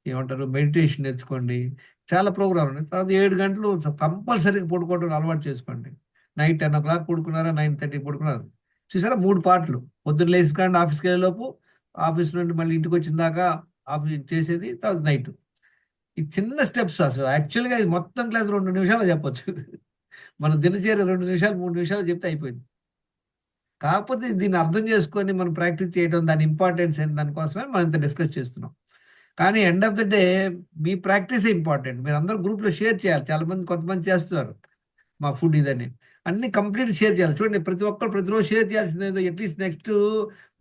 ఏమంటారు మెడిటేషన్ నేర్చుకోండి. చాలా ప్రోగ్రామ్ ఉన్నాయి. తర్వాత 7 గంటలు కంపల్సరీగా పడుకోవడం అలవాటు చేసుకోండి. నైట్ 10 o'clock పడుకున్నారా, 9:30 పడుకున్నారు. చూసారా, 3 పార్ట్లు. పొద్దున్న లేచి కానీ ఆఫీస్కి వెళ్ళేలోపు, ఆఫీస్ నుండి మళ్ళీ ఇంటికి వచ్చిన దాకా ఆఫీస్ చేసేది, తర్వాత నైట్. ఈ చిన్న స్టెప్స్ అసలు యాక్చువల్గా ఇది మొత్తం క్లాస్ 2 నిమిషాలు చెప్పొచ్చు. మన దినచర్య 2 నిమిషాలు 3 నిమిషాలు చెప్తే అయిపోయింది. కాకపోతే దీన్ని అర్థం చేసుకొని మనం ప్రాక్టీస్ చేయడం, దాని ఇంపార్టెన్స్ ఏంటి, దానికోసమే మనం ఇంత డిస్కస్ చేస్తున్నాం. కానీ end of the day me practice important. మీరు అందరూ గ్రూప్లో షేర్ చేయాలి. చాలా మంది కొంతమంది చేస్తున్నారు, మా ఫుడ్ ఇదని అన్ని కంప్లీట్ షేర్ చేయాలి. చూడండి, ప్రతి ఒక్కరు ప్రతిరోజు షేర్ చేయాల్సింది ఏదో అట్లీస్ట్ నెక్స్ట్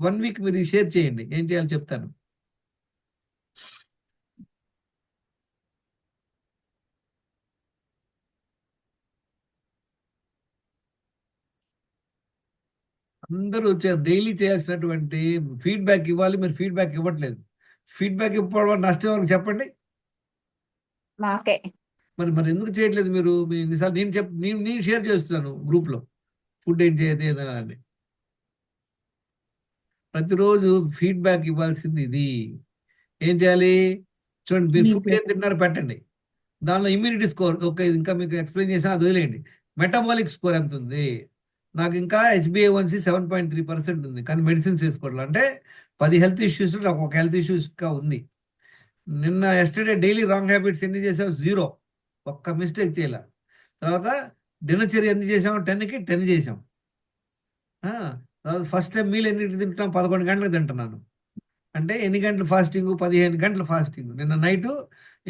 1 week మీరు షేర్ చేయండి. ఏం చేయాలో చెప్తాను. అందరూ డైలీ చేయాల్సినటువంటి ఫీడ్బ్యాక్ ఇవ్వాలి, మీరు ఫీడ్బ్యాక్ ఇవ్వట్లేదు. ఫీడ్బ్యాక్ ఇవ్వడం వల్ల నష్టం ఎవరికి చెప్పండి. మాకే. మరి మరి ఎందుకు చేయట్లేదు మీరు? మీ ఎన్నిసార్లు నేను షేర్ చేస్తున్నాను గ్రూప్లో ఫుడ్ ఏం చేయదు ఏదైనా అని. ప్రతిరోజు ఫీడ్బ్యాక్ ఇవ్వాల్సింది ఇది. ఏం చేయాలి చూడండి, మీరు ఫుడ్ ఏం తిన్నారో పెట్టండి. దానిలో ఇమ్యూనిటీ స్కోర్ ఓకే, ఇంకా మీకు ఎక్స్ప్లెయిన్ చేసినా అది వదిలేయండి. మెటబాలిక్ స్కోర్ ఎంత ఉంది? నాకు ఇంకా HbA1c 7.3% ఉంది, కానీ మెడిసిన్స్ వేసుకోవట్లేదు. అంటే 10 హెల్త్ ఇష్యూస్ నాకు ఒక హెల్త్ ఇష్యూస్ ఇంకా ఉంది. నిన్న ఎస్టర్డే డైలీ రాంగ్ హ్యాబిట్స్ ఎన్ని చేసావు? 0, ఒక్క మిస్టేక్ చేయలే. తర్వాత దినచర్య ఎన్ని చేసాము? 10కి 10 చేసాం. తర్వాత ఫస్ట్ టైం మీల్ ఎన్నింటికి తింటున్నాం? 11 గంటలకు తింటున్నాను. అంటే ఎన్ని గంటలు ఫాస్టింగ్? 15 గంటలు ఫాస్టింగ్. నిన్న నైట్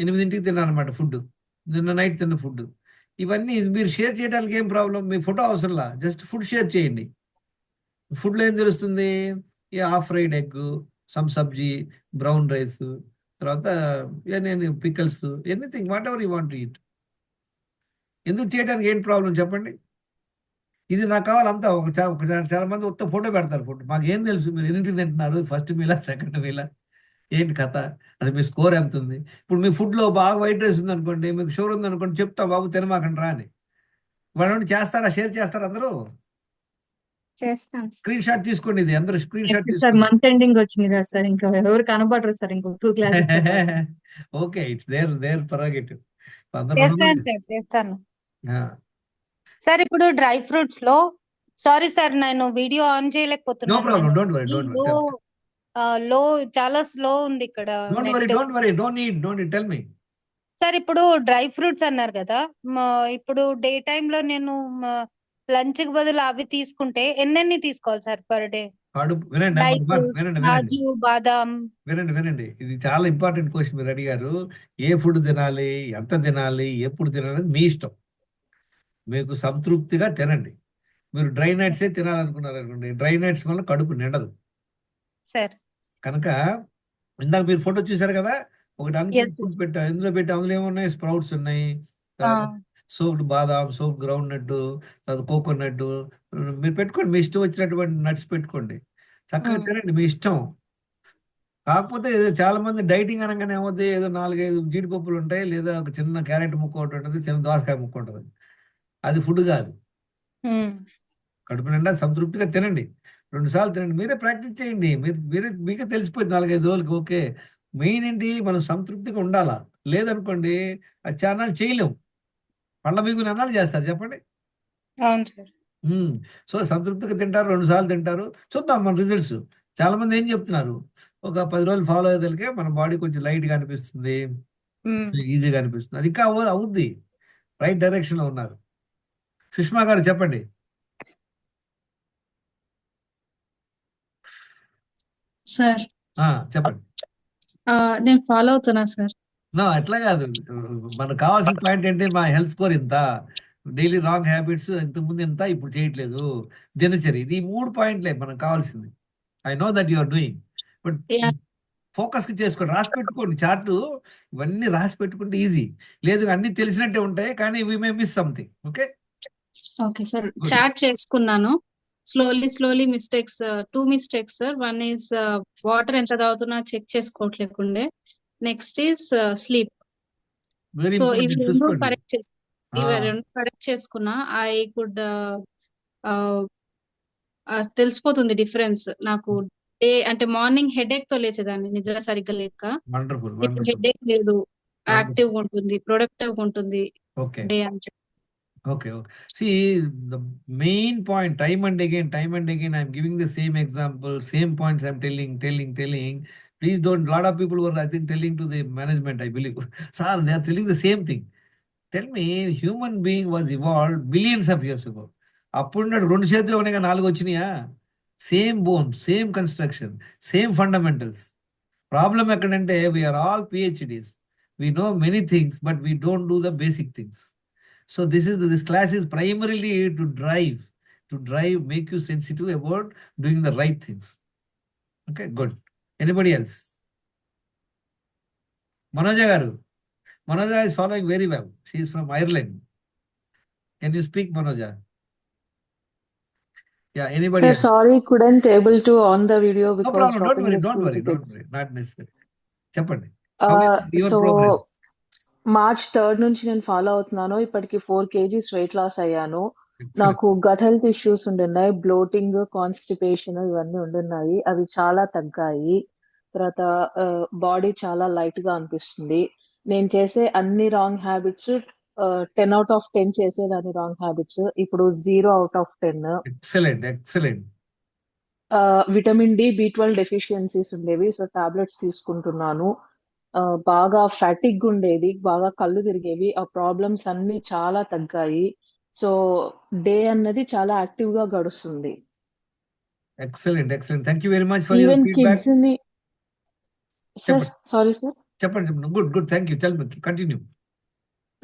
8ంటికి తిన్నాను అనమాట ఫుడ్, నిన్న నైట్ తిన్న ఫుడ్. ఇవన్నీ మీరు షేర్ చేయడానికి ఏం ప్రాబ్లం? మీ ఫోటో అవసరంలా, జస్ట్ ఫుడ్ షేర్ చేయండి. ఫుడ్లో ఏం తెలుస్తుంది? ఈ హాఫ్ ఫ్రైడ్ ఎగ్, సమ్ సబ్జీ, బ్రౌన్ రైస్, తర్వాత నేను pickles, anything what ever you want to eat. ఎందుకు చేయడానికి ఏం ప్రాబ్లం చెప్పండి? ఇది నాకు కావాలంతా చాలా మంది ఒక్క ఫోటో పెడతారు. ఫోటో మాకు ఏం తెలుసు మీరు ఎన్నింటికి తింటున్నారు, ఫస్ట్ మీలా సెకండ్ మీలా, ఏంటి కథ, అది మీ స్కోర్ ఎంత ఉంది? ఇప్పుడు మీ ఫుడ్లో బాగా వైట్ రైస్ ఉంది అనుకోండి, మీకు షుగర్ ఉంది అనుకోండి, చెప్తా బాబు తినమాకండి రా అని. వాళ్ళు చేస్తారా? షేర్ చేస్తారా? అందరూ చేస్తాం. స్క్రీన్ షాట్ తీసుకోండి, ఇది అందరూ స్క్రీన్ షాట్ సార్ తీసుకోండి. మంత్ ఎండింగ్ వచ్చింది కదా సార్, ఇంకా ఎవరు కనబడరు సార్, ఇంకో 2 classes. Okay, it's their prerogative. చేస్తాను సార్, చేస్తాను సార్. ఇప్పుడు డ్రై ఫ్రూట్స్ లో, సారీ సార్ నేను వీడియో ఆన్ నో చేయలేకపోతున్నాను. ప్రాబ్లం, నేను డోంట్ వరీ, డోంట్ లో లో చాలా స్లో ఉంది ఇక్కడ worry, net. Don't need tell me. Sir ఇప్పుడు డ్రై ఫ్రూట్స్ అన్నారు కదా, ఇప్పుడు డే టైమ్ లో నేను లంచ్ కి బదులు అవి తీసుకుంటే ఎన్నెన్ని తీసుకోవాలి సార్ పర్ డే? వినండి, లైక్ వినండి కాజు, బాదాం. వినండి, ఇది చాలా ఇంపార్టెంట్ క్వశ్చన్ మీరు అడిగారు. ఏ ఫుడ్ తినాలి, ఎంత తినాలి, ఎప్పుడు తినాలి మీ ఇష్టం. మీకు సంతృప్తిగా తినండి. మీరు డ్రై నట్సే తినాలనుకున్నారు అనుకోండి, డ్రై నట్స్ వల్ల కడుపు నిండదు. సార్ కనుక ఇందాక మీరు ఫోటో చూసారు కదా, ఒకటి Yes, అన్కుక్ sir. ఫుడ్ పెట్టా, అందులో ఏమున్నాయి? స్ప్రౌట్స్ ఉన్నాయి, సోప్డ్ బాదాం, సోప్ గ్రౌండ్ నట్, తర్వాత కోకోనట్. మీరు పెట్టుకోండి, మీ ఇష్టం వచ్చినటువంటి నట్స్ పెట్టుకోండి, చక్కగా తినండి, మీ ఇష్టం. కాకపోతే ఏదో చాలా మంది డైటింగ్ అనగానే ఏమవుతుంది, ఏదో 4-5 జీడిపప్పులు ఉంటాయి, లేదా ఒక చిన్న క్యారెట్ ముక్క ఒకటి ఉంటుంది, చిన్న దోసకాయ ముక్క ఉంటుంది. అది ఫుడ్ కాదు. కడుపు నిండా సంతృప్తిగా తినండి, 2 సార్లు తినండి. మీరే ప్రాక్టీస్ చేయండి, మీకే తెలిసిపోయింది 4-5 రోజులకి. ఓకే, మెయిన్ ఏంటి, మనం సంతృప్తిగా ఉండాలా. లేదనుకోండి అది చాలా చేయలేము. పళ్ళ బిగుని అన్నాలు చేస్తారు చెప్పండి. అవును సార్. సో సంతృప్తిగా తింటారు, 2 సార్లు తింటారు, చూద్దాం మన రిజల్ట్స్. చాలా మంది ఏం చెప్తున్నారు, ఒక 10 రోజులు ఫాలో అయ్యేదానికే మన బాడీ కొంచెం లైట్గా అనిపిస్తుంది, ఈజీగా అనిపిస్తుంది. అది ఇంకా అవుద్ది, రైట్ డైరెక్షన్ లో ఉన్నారు. సుష్మా గారు చెప్పండి. సార్ చెప్పండి. నేను ఫాలో అవుతున్నా సార్. అట్లా కాదు, మనకు కావాల్సిన పాయింట్ ఏంటి, మా హెల్త్ స్కోర్ ఇంత, డైలీ రాంగ్ హ్యాబిట్స్ ఇంతకుముందు ఇంత, ఇప్పుడు చేయట్లేదు, దినచర్య, ఇది 3 పాయింట్లే మనకు కావాల్సింది. I know that you are doing, but focus చేసుకోండి, రాసి పెట్టుకోండి చార్టు. ఇవన్నీ రాసి పెట్టుకుంటే ఈజీ. లేదు అన్ని తెలిసినట్టే ఉంటాయి, కానీ we may miss something. Okay okay sir, chat చేసుకున్నాను. Slowly mistakes, 2 mistakes sir. 1 is water ఎంత తాగుతున్నా చెక్ చేసుకోవట్లేకుండే. Next is sleep. Very so ఇవి ఇంపార్టెంట్, రెండు చూసుకోండి. కరెక్ట్ చేసుకున్నా. ఐ కుడ్ తెలిసిపోతుంది డిఫరెన్స్ నాకు. అంటే మార్నింగ్ హెడేక్ తో లేచేదాన్ని, నిద్ర సరిగ్గా లేక. వండర్ఫుల్, ఇప్పుడు వండర్ఫుల్. హెడేక్ లేదు, యాక్టివ్ గా ఉంటుంది, ప్రొడక్టివ్ గా ఉంటుంది ఓకే డే అని చెప్పి. Okay. See, the main point, time and again, I'm giving the same example, same points I'm telling. Please don't, lot of people were, I think, telling to the management, I believe. Sir, they are telling the same thing. Tell me, human being was evolved billions of years ago. అప్పుడున్నాడు 2 చేతులు ఉన్నాయి, 4 వచ్చినాయా? Same bone, same construction, same fundamentals. Problem ఎక్కడంటే we are all PhDs. We know many things, but we don't do the basic things. So this class is primarily to drive, make you sensitive about doing the right things. Okay, good. Anybody else? Manoja garu. Manoja is following very well. She is from Ireland. Can you speak, Manoja? Yeah, anybody Sir, else? sorry, couldn't able to on the video No because problem. Don't dropping worry. the Don't school worry. Don't tickets. worry. Not necessary. చెప్పండి. How is your so progress? March 3rd నుంచి నేను follow అవుతున్నాను. ఇప్పటికి 4 kgs weight loss అయ్యాను. Excellent. నాకు gut health issues ఉండున్నాయి. Bloating, constipation ఇవన్నీ ఉండున్నాయి. అవి చాలా తగ్గాయి. తర్వాత బాడీ చాలా లైట్ గా అనిపిస్తుంది. నేను చేసే అన్ని రాంగ్ హ్యాబిట్స్ 10 out of 10 చేసేదాన్ని రాంగ్ హ్యాబిట్స్ ఇప్పుడు 0 out of 10. Excellent. Excellent. Vitamin D, B12 deficiencies ఉండేవి. సో టాబ్లెట్స్ తీసుకుంటున్నాను. బాగా ఫ్యాటిగ్ ఉండేది. బాగా కళ్ళు తిరిగేవి. ఆ ప్రాబ్లమ్స్ అన్ని చాలా తగ్గాయి. సో డే అన్నది చాలా యాక్టివ్ గా గడుస్తుంది. Excellent. Excellent. Thank you very much for your even feedback. Kids ని సార్ చెప్పండి. సారీ సార్ చెప్పండి. Good. Good. Thank you. Tell me. Continue.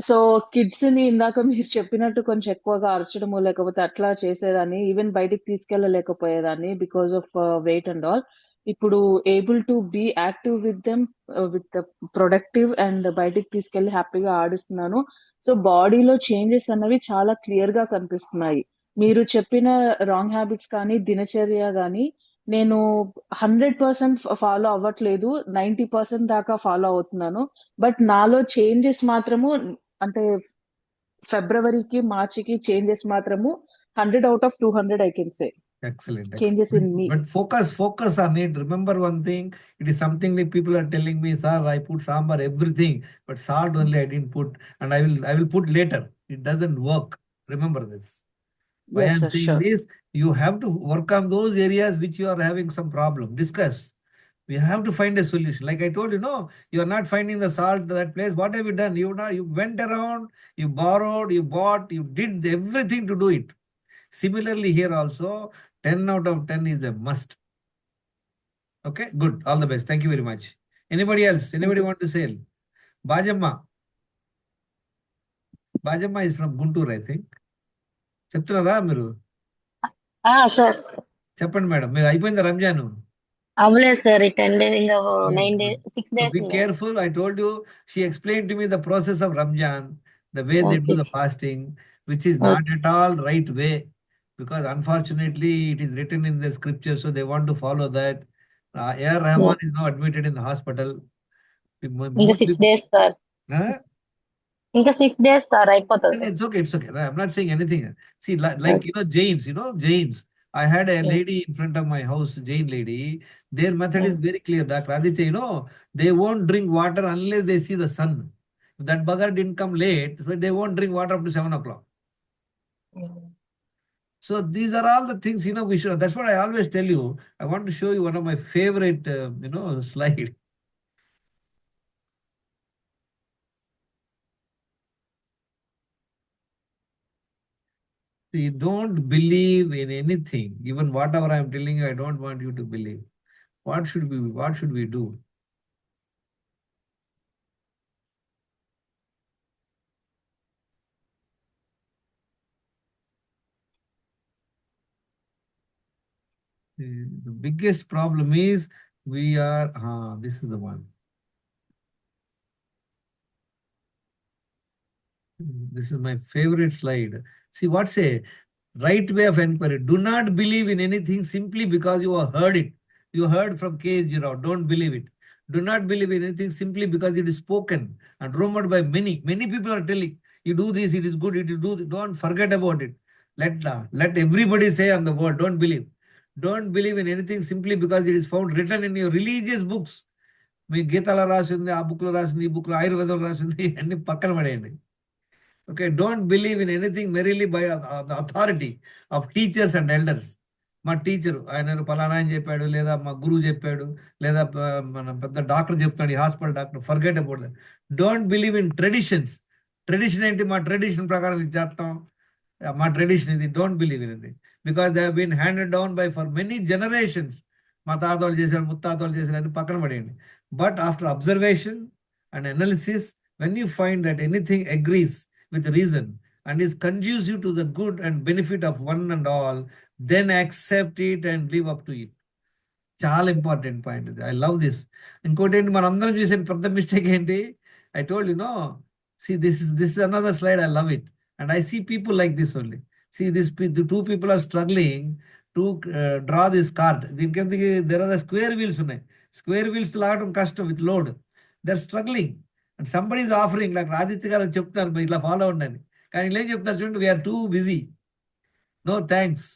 So kids ని ఇందాక మీరు చెప్పినట్టు కొంచెం ఎక్కువగా అరచడము లేకపోతే అట్లా చేసేదాన్ని. ఈవెన్ బయటికి తీసుకెళ్ళలేకపోయేదాన్ని because of weight and all. ఇప్పుడు able to be active with them with productive and బయటికి తీసుకెళ్లి హ్యాపీగా ఆడిస్తున్నాను. సో బాడీలో చేంజెస్ అన్నవి చాలా క్లియర్ గా కనిపిస్తున్నాయి. మీరు చెప్పిన రాంగ్ హ్యాబిట్స్ కానీ దినచర్య కానీ నేను 100% ఫాలో అవ్వట్లేదు. 90% దాకా ఫాలో అవుతున్నాను. బట్ నాలో చేంజెస్ మాత్రము అంటే ఫిబ్రవరికి, మార్చికి చేంజెస్ మాత్రము 100 out of 200 I can say. Excellent. Changes in me. But focus on it. Remember one thing. It is something like people are telling me, sir, I put sambar, everything, but salt only I didn't put, and I will put later. It doesn't work. Remember this. Why Yes, I'm sir, saying sure. this, you have to work on those areas which you are having some problem. Discuss. We have to find a solution. Like I told you, no, you are not finding the salt that place. What have you done? You went around, you borrowed, you bought, you did everything to do it. Similarly, here also, 10 out of 10 is a must. Okay, good. All the best. Thank you very much. Anybody else? Anybody want to say? Bajamma. Bajamma is from Guntur, I think. చెప్తున్నారా మీరు? Sir చెప్పండి madam. మీరు అయిపోయిందా రంజాన్? అవ్వలేదు sir. ఈ 10 days ఇంకా 9 Good, days good. 6 So days be careful. I told you, she explained to me the process of Ramjan, the way they do Okay. the fasting, which is not at all right way, because unfortunately it is written in the scripture, so they want to follow that. A.R. Rahman is now admitted in the hospital. ఇంకా More 6 people, days sir. huh? ఇంకా 6 days sir అయిపోతుంది. It's okay, it's okay. I'm not saying anything. See, like Jains. I had a lady in front of my house, Jain lady. Their method is very clear, Dr. Aditya. They won't drink water unless they see the sun. If that bugger didn't come late, so they won't drink water up to 7 o'clock. So these are all the things, we should. That's what I always tell you. I want to show you one of my favorite, slide. You don't believe in anything. Even whatever I'm telling you, I don't want you to believe. What should we do? The biggest problem is this is the one. This is my favorite slide. See, what's a right way of inquiry? Do not believe in anything simply because you have heard it. You heard from K.S. Rao. Don't believe it. Do not believe in anything simply because it is spoken and rumored by many. Many people are telling, you do this, it is good, it is do this. Don't forget about it. Let everybody say on the world, don't believe. Don't believe in anything simply because it is found written in your religious books. మీ గీతలో రాసింది, ఆ బుక్లో రాసింది, ఈ బుక్లో ఆయుర్వేదంలో రాసింది, అన్ని పక్కన పడేయండి. Okay, don't believe in anything merely by the authority of teachers and elders. మా టీచరు ఆయన పలానా అని చెప్పాడు, లేదా మా గురువు చెప్పాడు, లేదా మన పెద్ద డాక్టర్ చెప్తాడు, ఈ hospital doctor. Forget about that. Don't believe in traditions. Tradition ఏంటి? మా ట్రెడిషన్ ప్రకారం ఇది చేస్తాం, మా ట్రెడిషన్ ఇది. డోంట్ బిలీవ్ ఇన్ ఇది because they been handed down by for many generations. మా తాతలు చేశారు, ముత్తాతలు చేశారు అని పక్కన పడేయండి. But after observation and analysis, when you find that anything agrees with reason and is conducive to the good and benefit of one and all, then accept it and live up to it. చాలా important point ఇది. I love this. ఇంకోటి ఏంటి, మనం అందరం చూసే పెద్ద mistake ఏంటి? I told see this is another slide. I love it and I see people like this only. See, the two people are struggling to draw this card. దీని కిందకి there are square wheels ఉన్నాయి. Square wheels లాగడం కష్టం with load. They're struggling and somebody is offering, like Aditya garu చెప్తున్నారు "మీరు ఇట్లా follow ఉండండి", కానీ వీళ్ళు ఏం చెప్తారు చూడండి, we're too busy, no thanks.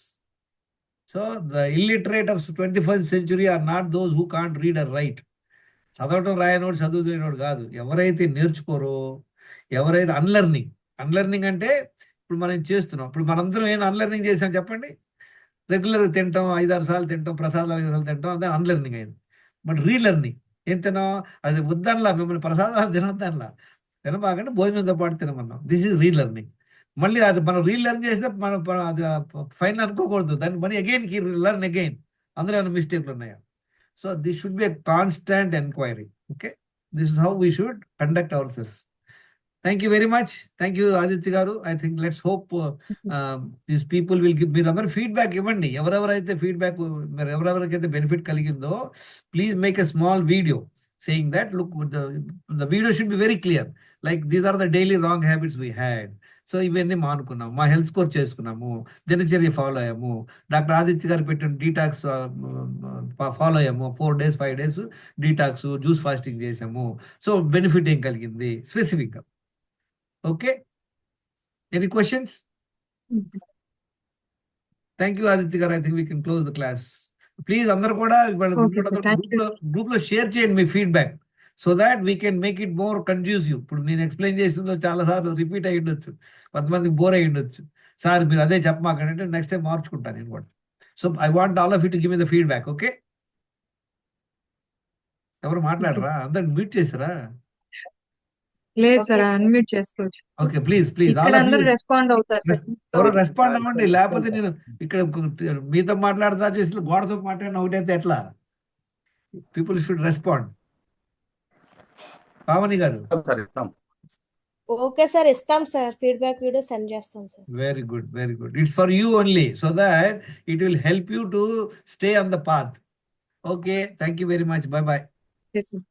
So the illiterate of 21st century are not those who can't read or write. చదవటం రాయనోడు చదువుతున్నోడు కాదు, ఎవరైతే నేర్చుకోరో, ఎవరైతే అన్లెర్నింగ్ అంటే ఇప్పుడు మనం చేస్తున్నాం. ఇప్పుడు మనందరం ఏం అన్లెర్నింగ్ చేసాం చెప్పండి? రెగ్యులర్గా తింటాం, 5-6 సార్లు తింటాం, ప్రసాదాలు 5 సార్లు తింటాం, అదే అన్లెర్నింగ్ అయింది. బట్ రీలెర్నింగ్ ఏం తిన్నాం? అది వద్దనలా, మిమ్మల్ని ప్రసాదాలు తినొద్దనలా, తినబాకంటే భోజనంతో పాటు తినమన్నాం. This is relearning. మళ్ళీ అది మనం రీలెర్న్ చేస్తే మనం అది ఫైనల్ అనుకోకూడదు, దాన్ని మళ్ళీ అగైన్ లెర్న్ అగైన్, అందులో ఏమైనా మిస్టేక్లు ఉన్నాయా? So this should be a constant enquiry. Okay, this is how we should conduct ourselves. Thank you very much. Thank you Aditya గారు. I think let's hope these people will give. మీరు అందరూ feedback ఇవ్వండి. ఎవరెవరైతే feedback, మీరు ఎవరెవరికైతే benefit కలిగిందో please make a small video saying that look, the video should be very clear, like these are the daily wrong habits we had. So ఇవన్నీ మానుకున్నాము, మా health score చేసుకున్నాము, దినచర్య ఫాలో అయ్యాము, డాక్టర్ ఆదిత్య గారు పెట్టిన డీటాక్స్ ఫాలో అయ్యాము, 4 days 5 days detox, juice fasting చేసాము. So benefit ఏం కలిగింది స్పెసిఫిక్గా? Okay, any questions? Thank you Aditya గారు. I think we can close the class. Please అందరు కూడా Okay, sir. Thank you. Group లో షేర్ చేయండి మీ feedback, so that we can make it more conducive. ఇప్పుడు నేను ఎక్స్ప్లెయిన్ చేసిందో చాలా సార్లు రిపీట్ అయ్యి ఉండొచ్చు, కొంతమందికి బోర్ అయ్యి ఉండొచ్చు. సార్ మీరు అదే చెప్పమాకంటే నెక్స్ట్ టైం మార్చుకుంటాను నేను కూడా. So I want all of you to give me the feedback. Okay, ఎవరు మాట్లాడరా? అందరు మ్యూట్ చేసారా? లేదు సార్, Okay, sir. అన్మ్యూట్ చేసుకోవచ్చు. ఓకే, ప్లీజ్ ఇక్కడ ఆల్ ఆఫ్ అందరూ యూ రెస్పాండ్ అవుతారు సార్. ఎవరో రెస్పాండ్ అవ్వండి, లేకపోతే నేను ఇక్కడ మీతో మాట్లాడతా చేసి గోడతో మాట్లాడిన ఒకటైతే ఎట్లా? People should respond. పావని గారు. ఇస్తాం సార్, ఇస్తాం. ఓకే సార్, ఇస్తాం సార్, ఫీడ్బ్యాక్ వీడియో సెండ్ చేస్తాం sir. Very good, very good. It's for you only, so that it will help you to stay on the path. Okay, thank you very much. Bye bye. Yes, sir.